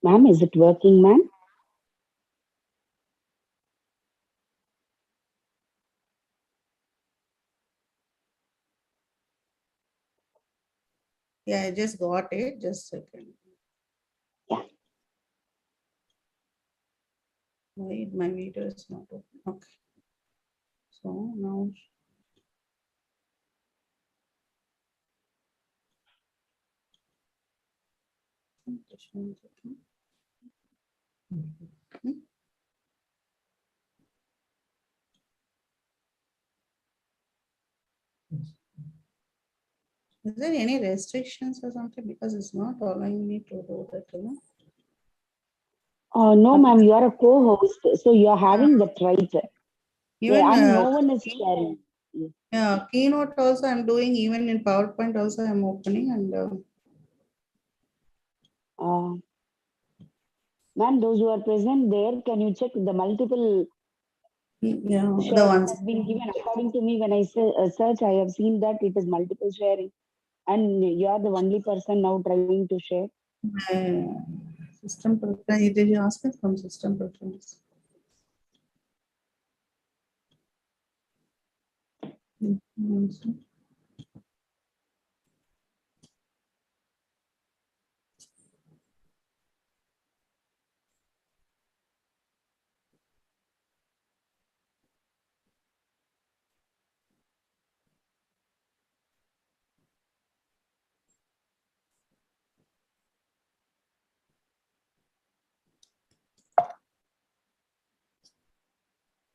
Ma'am, is it working, ma'am? Yeah, I just got it. Just a second. Yeah. Wait, my video is not open. Okay. So now. Is there any restrictions or something? Because it's not allowing me to do that, you know? No, ma'am, you are a co-host, so you are having that right. Even Yeah, and no one is sharing. yeah, Keynote also I'm doing, even in PowerPoint also I'm opening, and Ma'am, those who are present there, can you check the multiple yeah, the shares ones. have been given? According to me, when I search, I have seen that it is multiple sharing, and you are the only person now trying to share. System preference. Did you ask me from system preference?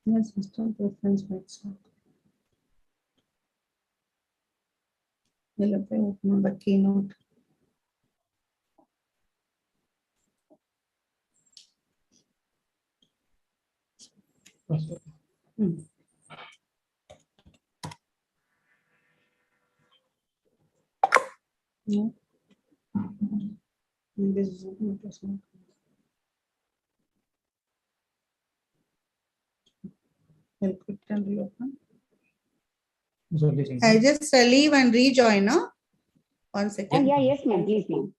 Yes, system preference website. We'll open the Keynote. No. This is not. I'll quit and reopen. I just leave and rejoin, no? 1 second. Yeah, yes, ma'am, please, ma'am.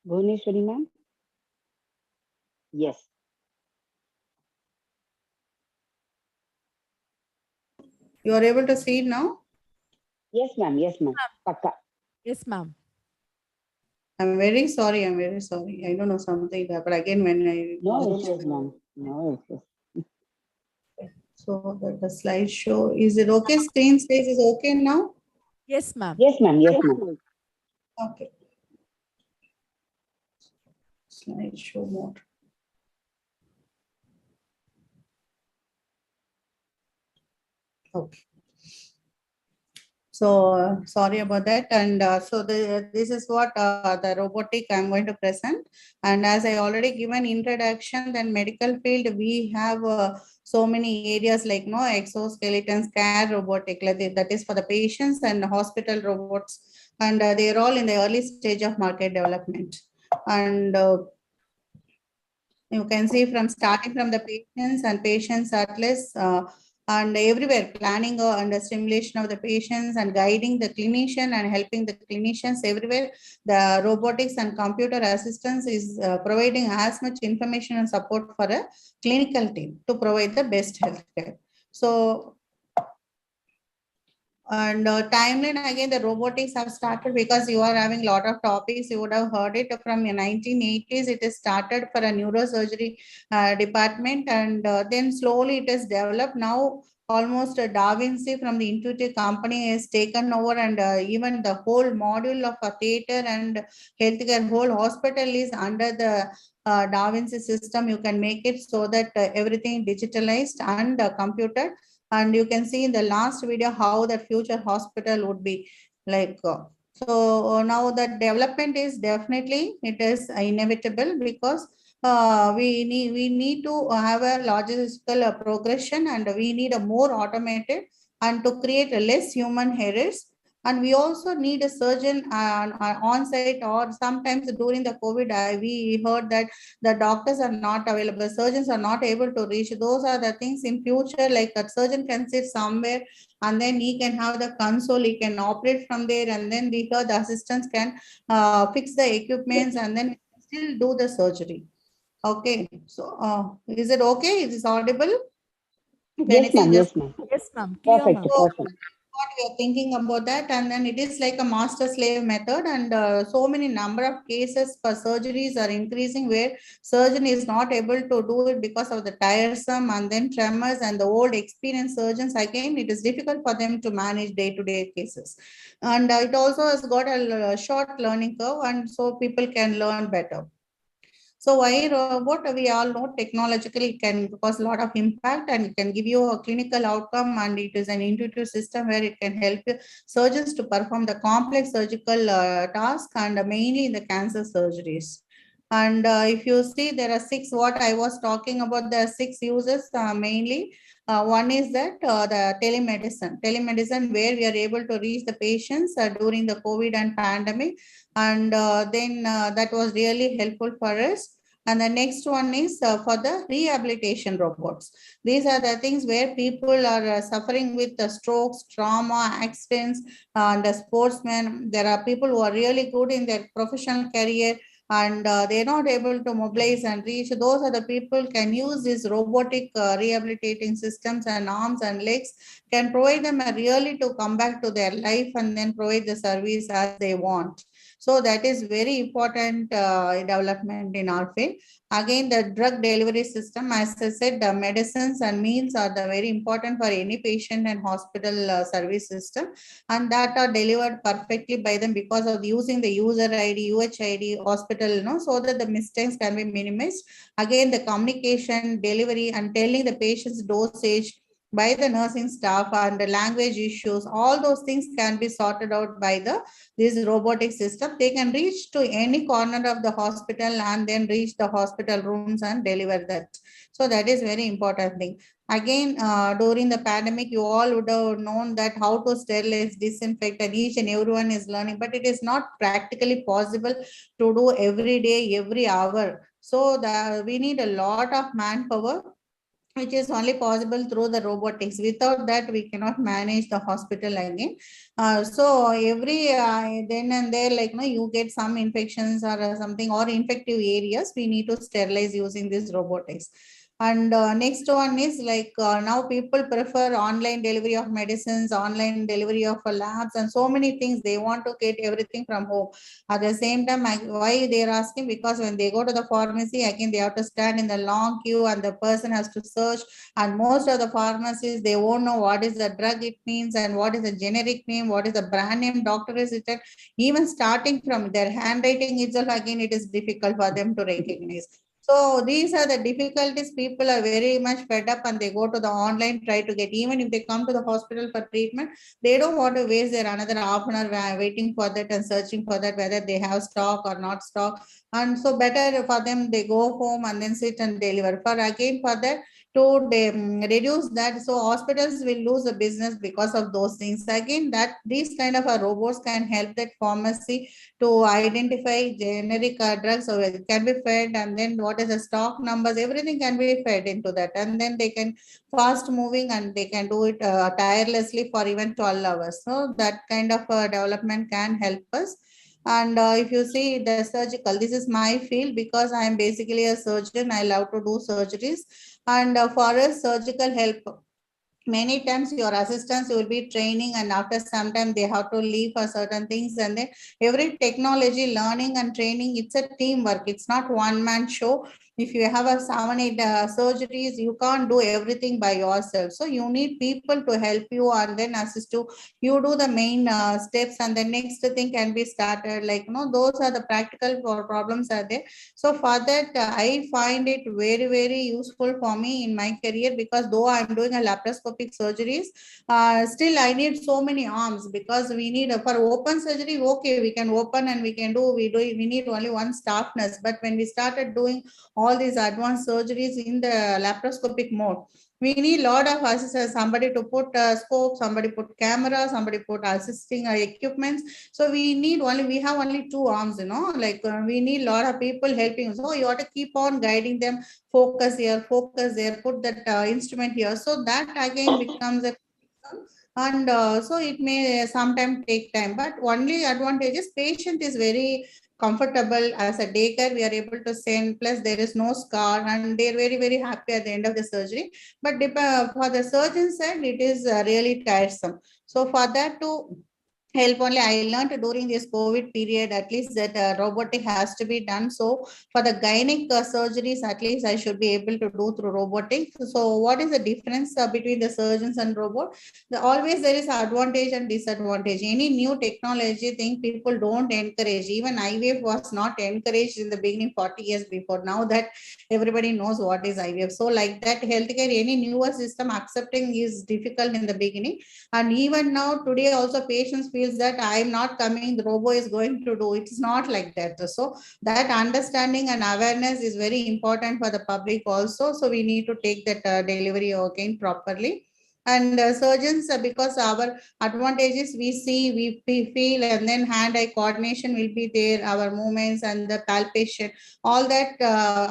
Bhuvneshwari, ma'am? Yes. You are able to see it now? Yes, ma'am. Yes, ma'am. Pakka. Yes, ma'am. I'm very sorry. I'm very sorry. I don't know something, but again, when I No issues, ma'am. No issues. so the slideshow, is it okay? Screen space is okay now? Yes, ma'am. Yes, ma'am. Yes, ma'am. Okay. Slideshow mode. Okay. So sorry about that. And so this is what the robotic I'm going to present. And as I already given introduction, then medical field, we have so many areas like no exoskeletons, care robotic, like that is for the patients, and hospital robots. And they're all in the early stage of market development. And you can see from starting from the patients and patients atlas and everywhere planning and the stimulation of the patients and guiding the clinician and helping the clinicians everywhere. The robotics and computer assistance is providing as much information and support for a clinical team to provide the best healthcare. So And timeline, again, the robotics have started because you are having a lot of topics. You would have heard it from the 1980s. It is started for a neurosurgery department, and then slowly it is developed. Now almost Da Vinci from the Intuitive company has taken over, and even the whole module of a theater and healthcare, whole hospital is under the Da Vinci system. You can make it so that everything digitalized and computed. And you can see in the last video how the future hospital would be like. So now the development is definitely, it is inevitable, because we need to have a logistical progression, and we need a more automated and to create a less human errors. And we also need a surgeon on site, or sometimes during the COVID, we heard that the doctors are not available, surgeons are not able to reach. Those are the things in future, like a surgeon can sit somewhere and then he can have the console, he can operate from there, and then the assistants can fix the equipments, and then still do the surgery. Okay, so is it okay? Is this audible? If Yes, anything, ma'am. just Yes, ma'am. Yes, ma'am. Clear, Perfect. ma'am. Perfect. what we are thinking about that. And then it is like a master slave method, and so many number of cases for surgeries are increasing where surgeon is not able to do it because of the tiresome and then tremors, and the old experienced surgeons, again it is difficult for them to manage day-to-day cases. And it also has got a short learning curve, and so people can learn better. So why robot? We all know technologically it can cause a lot of impact, and it can give you a clinical outcome, and it is an intuitive system where it can help surgeons to perform the complex surgical task, and mainly in the cancer surgeries. And if you see, there are six, what I was talking about, the six uses mainly. One is that the telemedicine where we are able to reach the patients during the COVID and pandemic. And then that was really helpful for us. And the next one is for the rehabilitation robots. These are the things where people are suffering with the strokes, trauma, accidents, the sportsmen. There are people who are really good in their professional career, and they're not able to mobilize and reach. Those are the people can use these robotic rehabilitating systems, and arms and legs can provide them really to come back to their life and then provide the service as they want. So that is very important development in our field. Again, the drug delivery system, as I said, the medicines and meals are the very important for any patient and hospital service system, and that are delivered perfectly by them because of using the user ID, UHID, hospital, so that the mistakes can be minimized. Again, the communication, delivery, and telling the patient's dosage by the nursing staff, and the language issues, all those things can be sorted out by this robotic system. They can reach to any corner of the hospital and then reach the hospital rooms and deliver that. So that is very important thing. Again, during the pandemic, you all would have known that how to sterilize, disinfect, and each and everyone is learning, but it is not practically possible to do every day, every hour. So we need a lot of manpower, which is only possible through the robotics. Without that, we cannot manage the hospital again. So every then and there, like you get some infections or something, or infective areas, we need to sterilize using this robotics. And next one is like now people prefer online delivery of medicines, online delivery of labs, and so many things. They want to get everything from home. At the same time, why they're asking? Because when they go to the pharmacy, again, they have to stand in the long queue, and the person has to search. And most of the pharmacies, they won't know what is the drug it means, and what is the generic name, what is the brand name doctor is written. Even starting from their handwriting itself, again, it is difficult for them to recognize. So these are the difficulties. People are very much fed up, and they go to the online, try to get, even if they come to the hospital for treatment, they don't want to waste their another half an hour waiting for that and searching for that, whether they have stock or not stock. And so better for them, they go home and then sit and deliver. For again, for that, to reduce that, so hospitals will lose the business because of those things. Again, that these kind of robots can help that pharmacy to identify generic drugs, so it can be fed, and then what is the stock numbers, everything can be fed into that, and then they can fast moving, and they can do it tirelessly for even 12 hours. So that kind of development can help us. And if you see the surgical, this is my field because I am basically a surgeon. I love to do surgeries, and for us, surgical help many times your assistants will be training, and after some time they have to leave for certain things. And then every technology learning and training, it's a teamwork, it's not one man show. If you have a 7-8 surgeries, you can't do everything by yourself, so you need people to help you and then assist you. You do the main steps, and the next thing can be started, like those are the practical problems are there. So for that, I find it very, very useful for me in my career, because though I'm doing a laparoscopic surgeries, still I need so many arms, because we need for open surgery, okay, we can open and we can do, we need only one staff nurse. But when we started doing all these advanced surgeries in the laparoscopic mode, we need lot of assistants, somebody to put scope, somebody put camera, somebody put assisting equipments. So we have only 2 arms, like we need lot of people helping. So you have to keep on guiding them, focus here, focus there, put that instrument here. So that again becomes a and so it may sometimes take time, but only advantages, patient is very comfortable. As a daycare, we are able to send, plus there is no scar, and they're very, very happy at the end of the surgery. But for the surgeon side, it is really tiresome. So for that to help only, I learned during this COVID period, at least that robotic has to be done. So for the gynec surgeries, at least I should be able to do through robotic. So what is the difference between the surgeons and robot? Always there is advantage and disadvantage. Any new technology thing people don't encourage. Even IVF was not encouraged in the beginning 40 years before. Now that everybody knows what is IVF. So like that, healthcare, any newer system accepting is difficult in the beginning. And even now, today also patients feels that I am not coming, the robo is going to do. It's not like that. So that understanding and awareness is very important for the public also. So we need to take that delivery again properly. And surgeons, because our advantages we see, we feel, and then hand-eye coordination will be there, our movements and the palpation, all that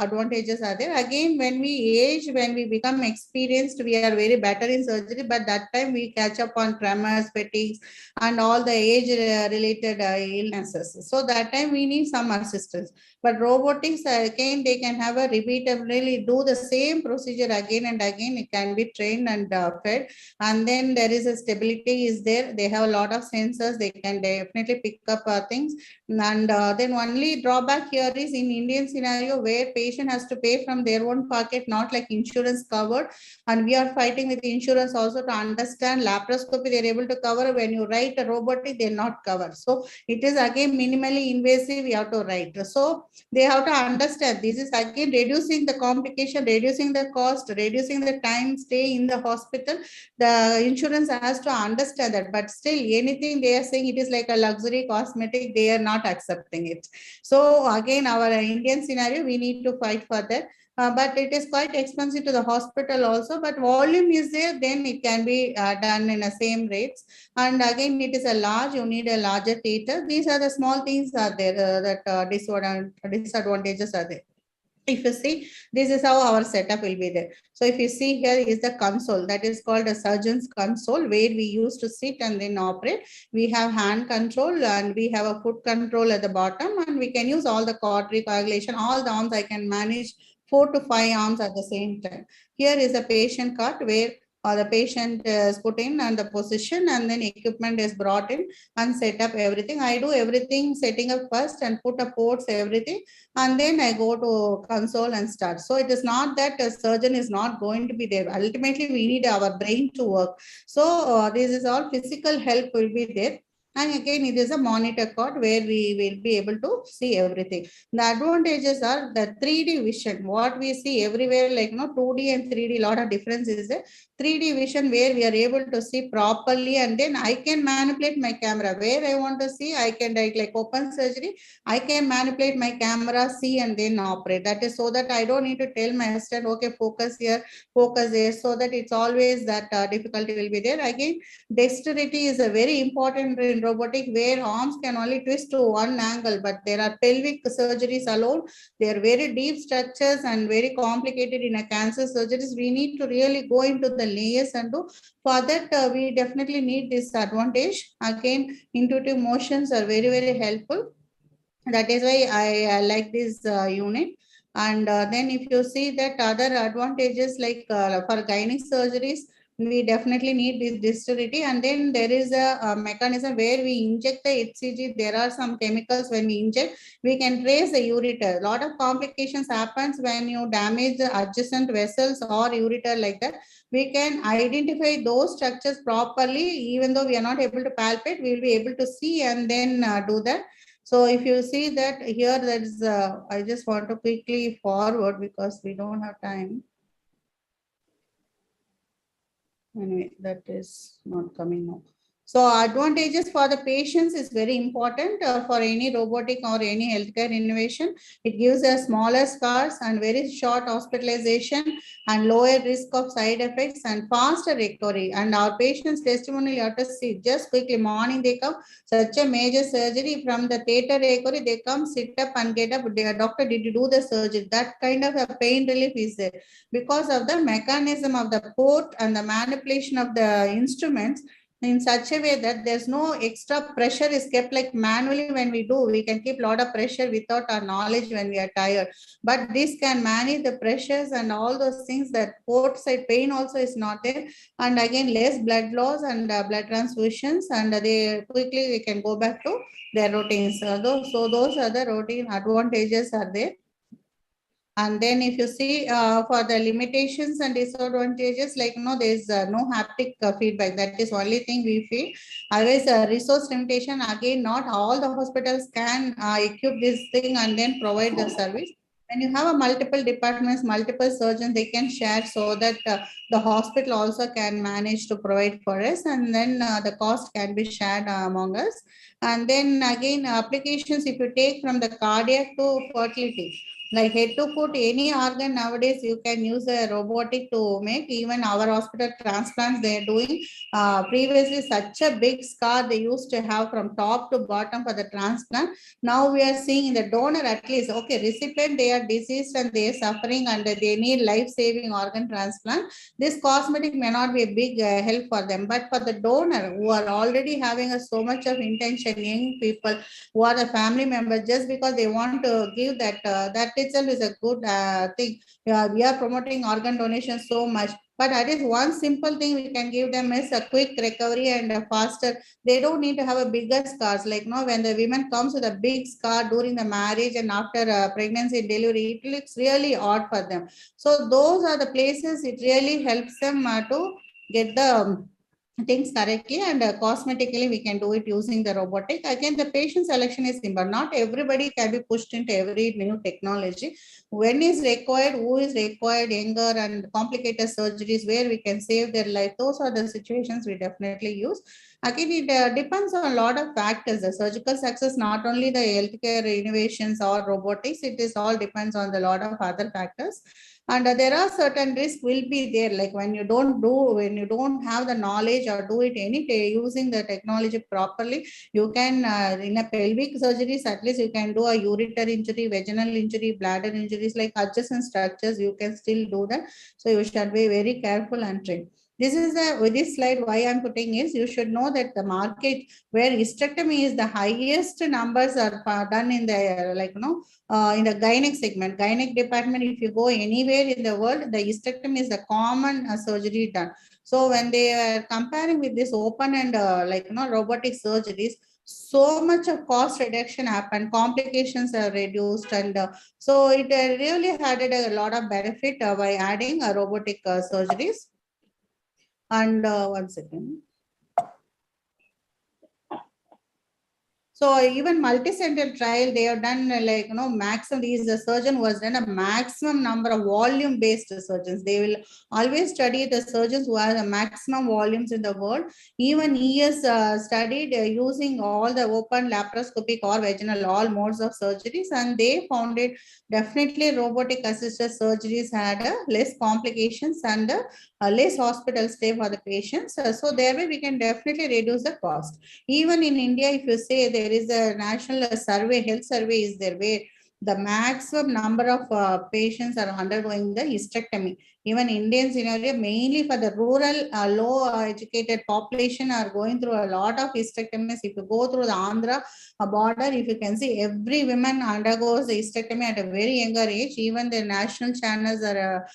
advantages are there. Again, when we age, when we become experienced, we are very better in surgery, but that time we catch up on tremors, fatigues, and all the age related illnesses. So that time we need some assistance. But robotics, again, they can have a repeatedly do the same procedure again and again. It can be trained and fed. And then there is a stability is there. They have a lot of sensors. They can definitely pick up things. And then only drawback here is in Indian scenario where patient has to pay from their own pocket, not like insurance covered. And we are fighting with insurance also to understand laparoscopy. They're able to cover. When you write a robotic, they're not covered. So it is again minimally invasive. We have to write. So they have to understand this is again reducing the complication, reducing the cost, reducing the time stay in the hospital. The insurance has to understand that, but still anything they are saying it is like a luxury cosmetic, they are not accepting it. So again, our Indian scenario, we need to fight for that. But it is quite expensive to the hospital also, but volume is there, then it can be done in the same rates. And again, it is a large, you need a larger theater. These are the small things are there that disadvantages are there. If you see, this is how our setup will be there. So if you see here is the console, that is called a surgeon's console, where we used to sit and then operate. We have hand control and we have a foot control at the bottom, and we can use all the cautery, coagulation, all the arms. I can manage 4 to 5 arms at the same time. Here is a patient cart where the patient is put in and the position, and then equipment is brought in and set up everything. I do everything setting up first and put a ports, everything, and then I go to console and start. So it is not that a surgeon is not going to be there. Ultimately, we need our brain to work. So this is all physical help will be there. And again, it is a monitor card where we will be able to see everything. The advantages are the 3D vision. What we see everywhere, like 2D and 3D, lot of difference is there. 3D vision where we are able to see properly, and then I can manipulate my camera where I want to see. I can like open surgery, I can manipulate my camera, see, and then operate. That is so that I don't need to tell my assistant, okay, focus here, focus there, so that it's always that difficulty will be there. Again, dexterity is a very important in robotic, where arms can only twist to one angle, but there are pelvic surgeries alone. They are very deep structures and very complicated in a cancer surgeries. We need to really go into the layers and do. For that, we definitely need this advantage. Again, intuitive motions are very, very helpful. That is why I like this unit. And then if you see that other advantages, like for gynec surgeries, we definitely need this dexterity. And then there is a mechanism where we inject the HCG. There are some chemicals when we inject, we can trace the ureter. A lot of complications happens when you damage the adjacent vessels or ureter like that. We can identify those structures properly, even though we are not able to palpate, we will be able to see and then do that. So if you see that here, that is, I just want to quickly forward because we don't have time. Anyway, that is not coming now. So advantages for the patients is very important for any robotic or any healthcare innovation. It gives us smaller scars and very short hospitalization and lower risk of side effects and faster recovery. And our patients' testimony, let us see, just quickly morning they come, such a major surgery from the theater recovery, they come, sit up and get up. Doctor, did you do the surgery? That kind of a pain relief is there because of the mechanism of the port and the manipulation of the instruments in such a way that there's no extra pressure is kept. Like manually when we do, we can keep a lot of pressure without our knowledge when we are tired, but this can manage the pressures and all those things. That port side pain also is not there, and again less blood loss and blood transfusions, and they quickly can go back to their routines. So those are the routine advantages are there. And then if you see for the limitations and disadvantages, like there's no haptic feedback. That is only thing we feel. Otherwise, resource limitation, again, not all the hospitals can equip this thing and then provide the service. When you have a multiple departments, multiple surgeons, they can share so that the hospital also can manage to provide for us, and then the cost can be shared among us. And then again, applications, if you take from the cardiac to fertility, like head to foot, any organ nowadays, you can use a robotic to make. Even our hospital transplants they are doing. Previously, such a big scar they used to have from top to bottom for the transplant. Now we are seeing in the donor at least, okay, recipient, they are diseased and they are suffering and they need life-saving organ transplant. This cosmetic may not be a big help for them, but for the donor who are already having so much of intention, young people who are the family members, just because they want to give that, that itself is a good thing. We are promoting organ donation so much, but at least one simple thing we can give them is a quick recovery and a faster. They don't need to have a bigger scars. Like when the women comes with a big scar during the marriage and after pregnancy and delivery, it looks really odd for them. So those are the places it really helps them to get the things correctly, and cosmetically we can do it using the robotic. Again, the patient selection is simple. Not everybody can be pushed into every new technology. When is required, who is required, younger and complicated surgeries where we can save their life, those are the situations we definitely use. Again, it depends on a lot of factors. The surgical success, not only the healthcare innovations or robotics, it is all depends on a lot of other factors. And there are certain risks will be there, like when you don't have the knowledge or do it any day using the technology properly, you can in a pelvic surgeries, at least you can do a ureter injury, vaginal injury, bladder injuries, like adjacent structures, you can still do that. So you should be very careful and trained. This is with this slide, why I'm putting is you should know that the market where hysterectomy is the highest numbers are done in the in the gynec segment, gynec department. If you go anywhere in the world, the hysterectomy is the common surgery done. So when they are comparing with this open and robotic surgeries, so much of cost reduction happened, complications are reduced, and so it really added a lot of benefit by adding robotic surgeries. And 1 second. So even multi-center trial, they have done maximum. The surgeon was done a maximum number of volume-based surgeons. They will always study the surgeons who have the maximum volumes in the world. Even he has studied using all the open, laparoscopic or vaginal, all modes of surgeries, and they found it definitely robotic assisted surgeries had less complications and less hospital stay for the patients. So thereby we can definitely reduce the cost. Even in India, if you say there is a national survey, health survey is there, where the maximum number of patients are undergoing the hysterectomy. Even Indian scenario, mainly for the rural, low educated population are going through a lot of hysterectomies. If you go through the Andhra border, if you can see, every woman undergoes the hysterectomy at a very younger age. Even the national channels are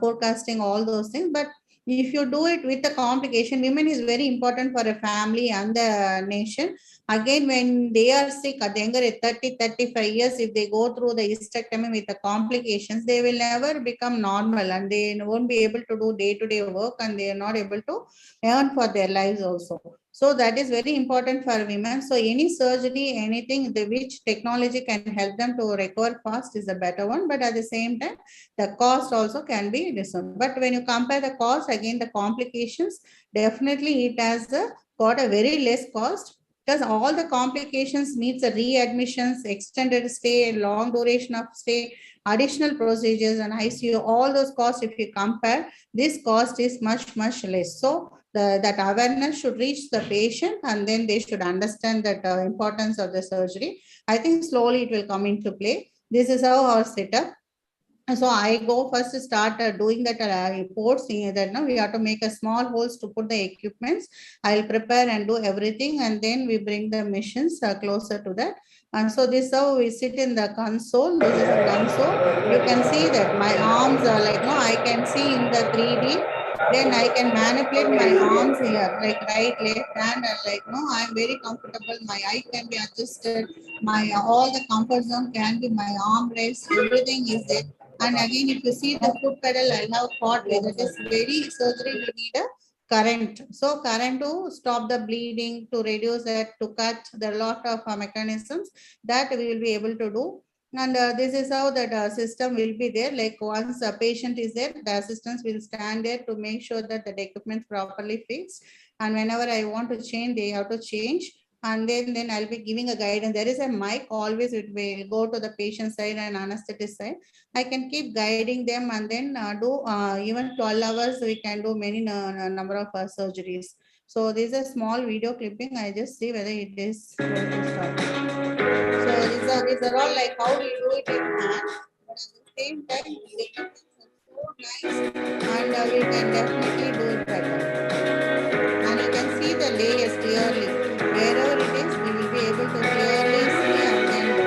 forecasting all those things. But If you do it with the complication, women is very important for a family and the nation. Again, when they are sick at the younger age, 30, 35 years, if they go through the hysterectomy with the complications, they will never become normal and they won't be able to do day-to-day work and they are not able to earn for their lives also. So that is very important for women. So any surgery, anything which technology can help them to recover fast is a better one. But at the same time, the cost also can be discerned. But when you compare the cost, again, the complications, definitely it has got a very less cost because all the complications needs a readmissions, extended stay, long duration of stay, additional procedures and ICU, all those costs, if you compare, this cost is much, much less. So that awareness should reach the patient and then they should understand that importance of the surgery. I think slowly it will come into play. This is how our setup. So I go first to start doing that reports that now we have to make a small holes to put the equipments. I'll prepare and do everything and then we bring the machines closer to that. And so this is how we sit in the console. This is a console. You can see that my arms are like, no, I can see in the 3D. Then I can manipulate my arms here, like right, left hand, and like, no, I'm very comfortable. My eye can be adjusted. My all the comfort zone can be my arm rest. Everything is there. And again, if you see the foot pedal, I have fought with it. Is very surgery. We need a current. So current to stop the bleeding, to reduce that, to cut. There are a lot of mechanisms that we will be able to do. And this is how that system will be there. Like once a patient is there, the assistants will stand there to make sure that the equipment properly fixed. And whenever I want to change, they have to change. And then I'll be giving a guidance. There is a mic always, it will go to the patient side and anesthetist side. I can keep guiding them and then do even 12 hours, we can do many number of surgeries. So this is a small video clipping. I just see whether it is going to start. So these are all like how we do it in hand. But at the same time, the equipment are so nice and we can definitely do it better. And you can see the layers clearly. Wherever it is, we will be able to clearly see and then do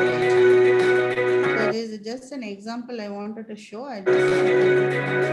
it. So this is just an example I wanted to show. I just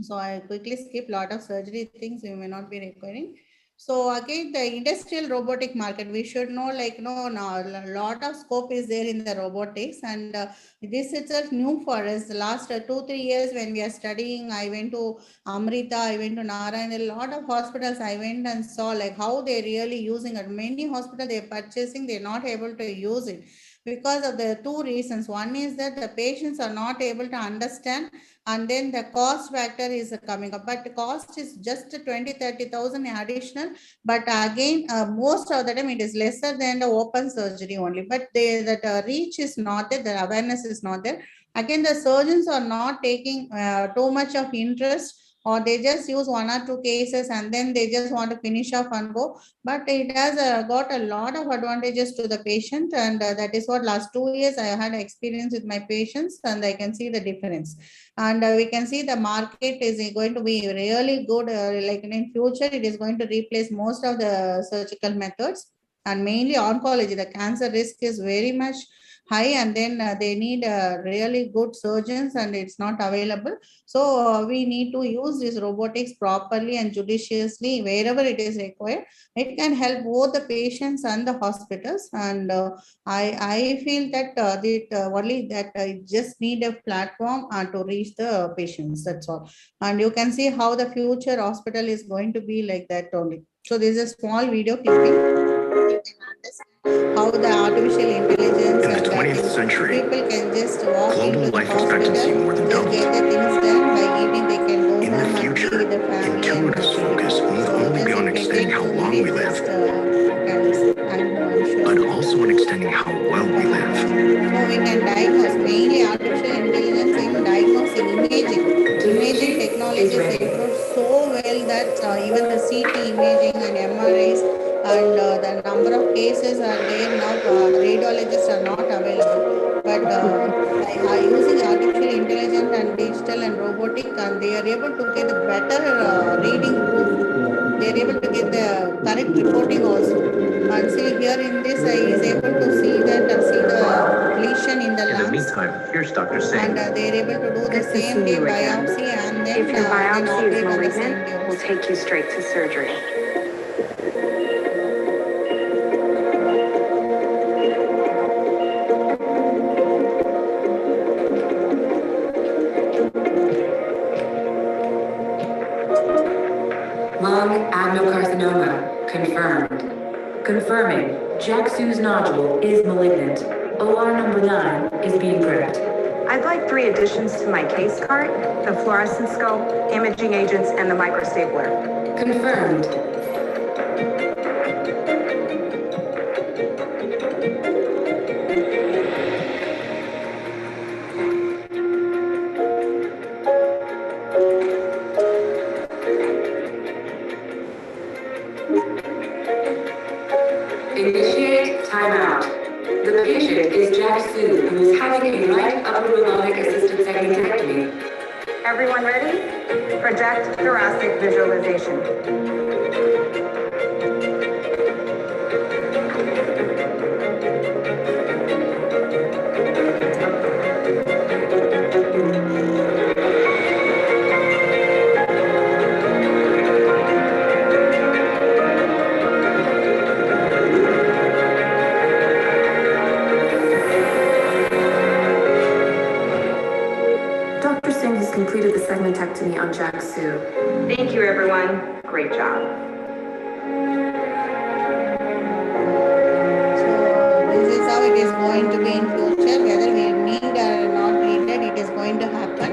So I quickly skip lot of surgery things we may not be requiring. So again, the industrial robotic market, we should know like, no, a lot of scope is there in the robotics and this itself new for us. The last 2-3 years when we are studying, I went to Amrita, I went to Narayan, a lot of hospitals I went and saw like how they're really using it. Many hospitals they're purchasing, they're not able to use it because of the two reasons. One is that the patients are not able to understand and then the cost factor is coming up, but the cost is just 20,000-30,000 additional. But again, most of the time it is lesser than the open surgery only, but that reach is not there, the awareness is not there. Again, the surgeons are not taking too much of interest, or they just use 1 or 2 cases and then they just want to finish off and go. But it has got a lot of advantages to the patient, and that is what last 2 years I had experience with my patients and I can see the difference. And we can see the market is going to be really good, like in future it is going to replace most of the surgical methods. and mainly oncology. The cancer risk is very much high, and then they need really good surgeons, and it's not available. So we need to use this robotics properly and judiciously wherever it is required. It can help both the patients and the hospitals, and I feel that only that I just need a platform to reach the patients. That's all. And you can see how the future hospital is going to be like that only. So this is a small video clipping. You can understand how the artificial intelligence in the and 20th century, people can just walk global into the life hospital, expectancy more than just doubled. get the things done. By evening, they can go In the home and be future, with the family. And intuitive focus won't only be on extending how long we live, but also on extending how well we live. So we can diagnose, mainly artificial intelligence in diagnosing, imaging technologies improved so well that even the CT imaging and MRIs and the number of cases are there now. Radiologists are not available, but by using artificial intelligence and digital and robotic, and they are able to get a better reading proof. They are able to get the correct reporting also. And see here in this, he is able to see that see the lesion in the lungs. Meantime, here's Dr. Singh. And they are able to do the same day biopsy, and then If your biopsy is operate on the same malignant, day. we'll take you straight to surgery. Lung adenocarcinoma confirmed. Confirming Jack-Su's nodule is malignant. OR number 9 is being gripped. I'd like 3 additions to my case cart: the fluorescent scope, imaging agents, and the microstapler. Confirmed. Initiate timeout. The patient is Jack-Su, who is having a right upper robotic assisted segmentectomy. Everyone ready? Project thoracic visualization. Dr. Singh has completed the segmentectomy on Jack-Su. Thank you, everyone. Great job. This is how it is going to be in future, whether we need or not needed, it is going to happen.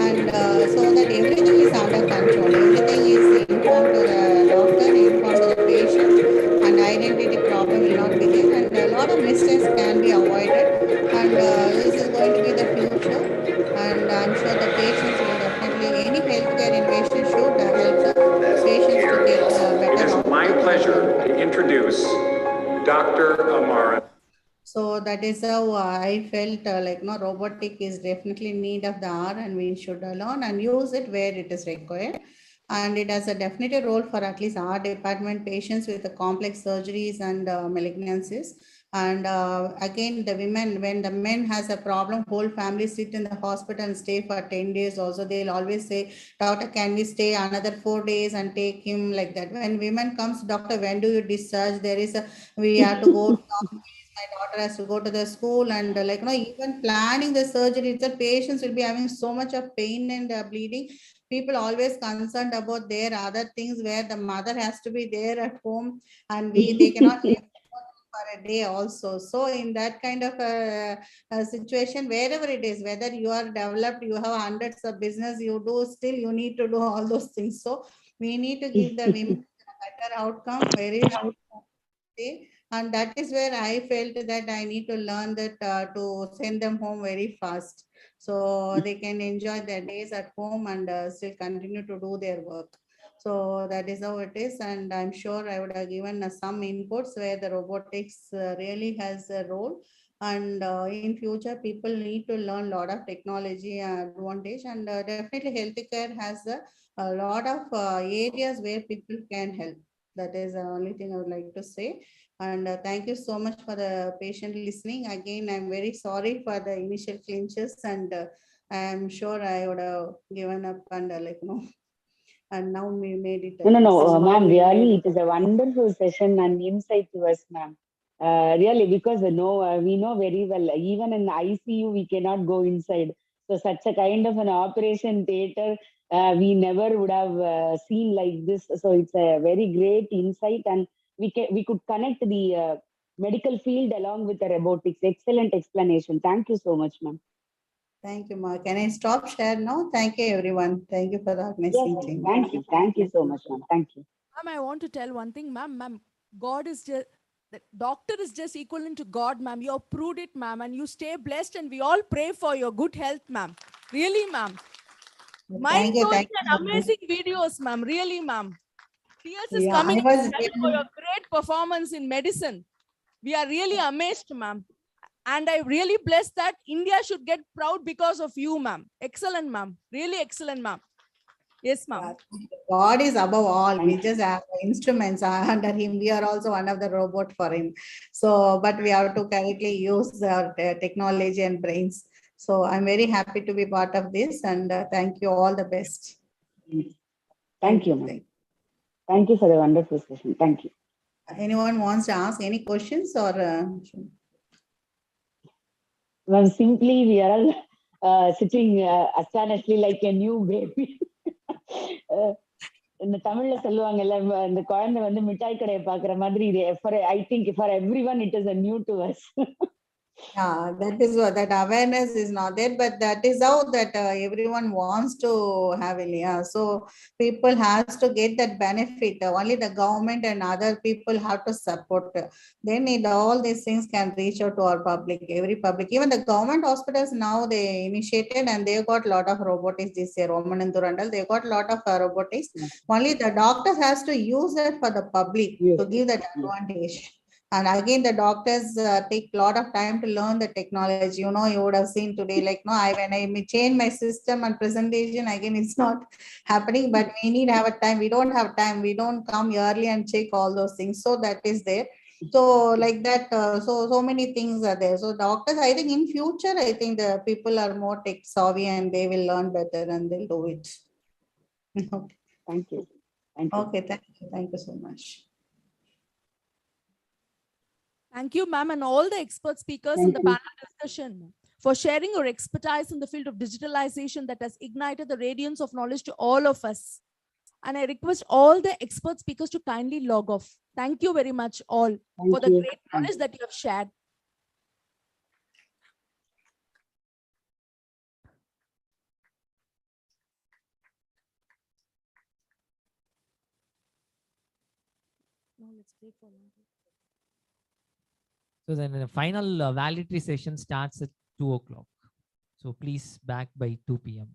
And so that everything is under control, everything is informed to the doctor, informed to the patient, and identity problem will not be there, and a lot of mistakes can be avoided. And this is going to be the future, and I'm sure the patients will definitely, any healthcare innovation should help the patients to get better. It is my pleasure to introduce Dr. Amara. So that is how I felt like no, robotic is definitely in need of the hour, and we should learn and use it where it is required. And it has a definite role for at least our department patients with the complex surgeries and malignancies. And again, the women, when the men has a problem, whole family sit in the hospital and stay for 10 days. Also, they'll always say, doctor, can we stay another 4 days and take him like that? When women comes, doctor, when do you discharge? There is a, we have to go. My daughter has to go to the school, and like, even planning the surgery, the patients will be having so much of pain and bleeding. People always concerned about their other things, where the mother has to be there at home, and they cannot live for a day also. So in that kind of a situation, wherever it is, whether you are developed, you have hundreds of business you do, still you need to do all those things. So we need to give the women a better outcome, very day. And that is where I felt that I need to learn that to send them home very fast, so they can enjoy their days at home and still continue to do their work. So that is how it is. And I'm sure I would have given some inputs where the robotics really has a role. And in future, people need to learn a lot of technology advantage. And definitely healthcare has a lot of areas where people can help. That is the only thing I would like to say. And thank you so much for the patient listening. Again, I'm very sorry for the initial clinches, and I'm sure I would have given up and and now we made it. No, ma'am, really, it is a wonderful session and insight to us, ma'am. Really, because we know very well, even in ICU, we cannot go inside. So such a kind of an operation theater, we never would have seen like this. So it's a very great insight, and we could connect the medical field along with the robotics. Excellent explanation. Thank you so much, ma'am. Thank you, Ma. Can I stop share now? Thank you, everyone. Thank you for the organizing team. Thank you. Thank you so much, ma'am. Thank you. Ma'am, I want to tell one thing, ma'am. God is just, the doctor is just equivalent to God, ma'am. You have proved it, ma'am, and you stay blessed, and we all pray for your good health, ma'am. Really, ma'am. Mind-blowing and amazing videos, ma'am. Really, ma'am. Tears is coming for your great performance in medicine. We are really amazed, ma'am. And I really bless that India should get proud because of you, ma'am. Excellent, ma'am. Really excellent, ma'am. Yes, ma'am. God is above all. We just have instruments under him. We are also one of the robot for him. So, but we have to correctly use our technology and brains. So I'm very happy to be part of this, and thank you, all the best. Thank you, ma'am. Thank you for the wonderful session. Thank you. Anyone wants to ask any questions or? Well, simply we are all sitting astonishedly like a new baby. இந்த தமிழ்ல சொல்லுவாங்கல்ல இந்த குழந்தை வந்து மிட்டாய் கடையை பாக்குற மாதிரி I think for everyone it is a new to us. Yeah, that is what that awareness is not there, but that is how that everyone wants to have it. Yeah, so people has to get that benefit. Only the government and other people have to support. Then all these things can reach out to our public, every public. Even the government hospitals now they initiated and they got a lot of robotics this year. Romanandurandal, they got a lot of robotics. Only the doctors has to use it for the public to give that advantage. And again, the doctors take a lot of time to learn the technology. You know, you would have seen today, like, no, when I change my system and presentation, again, it's not happening, but we need to have a time. We don't have time. We don't come early and check all those things. So that is there. So like that, so many things are there. So doctors, I think in future, I think the people are more tech savvy and they will learn better and they'll do it. Okay. Thank you. Thank you. Okay, thank you. Thank you so much. Thank you, ma'am, and all the expert speakers in the panel discussion for sharing your expertise in the field of digitalization that has ignited the radiance of knowledge to all of us. And I request all the expert speakers to kindly log off. Thank you very much all for the great knowledge that you have shared. Now let's break for one. So then the final validatory session starts at 2 o'clock. So please back by 2 p.m.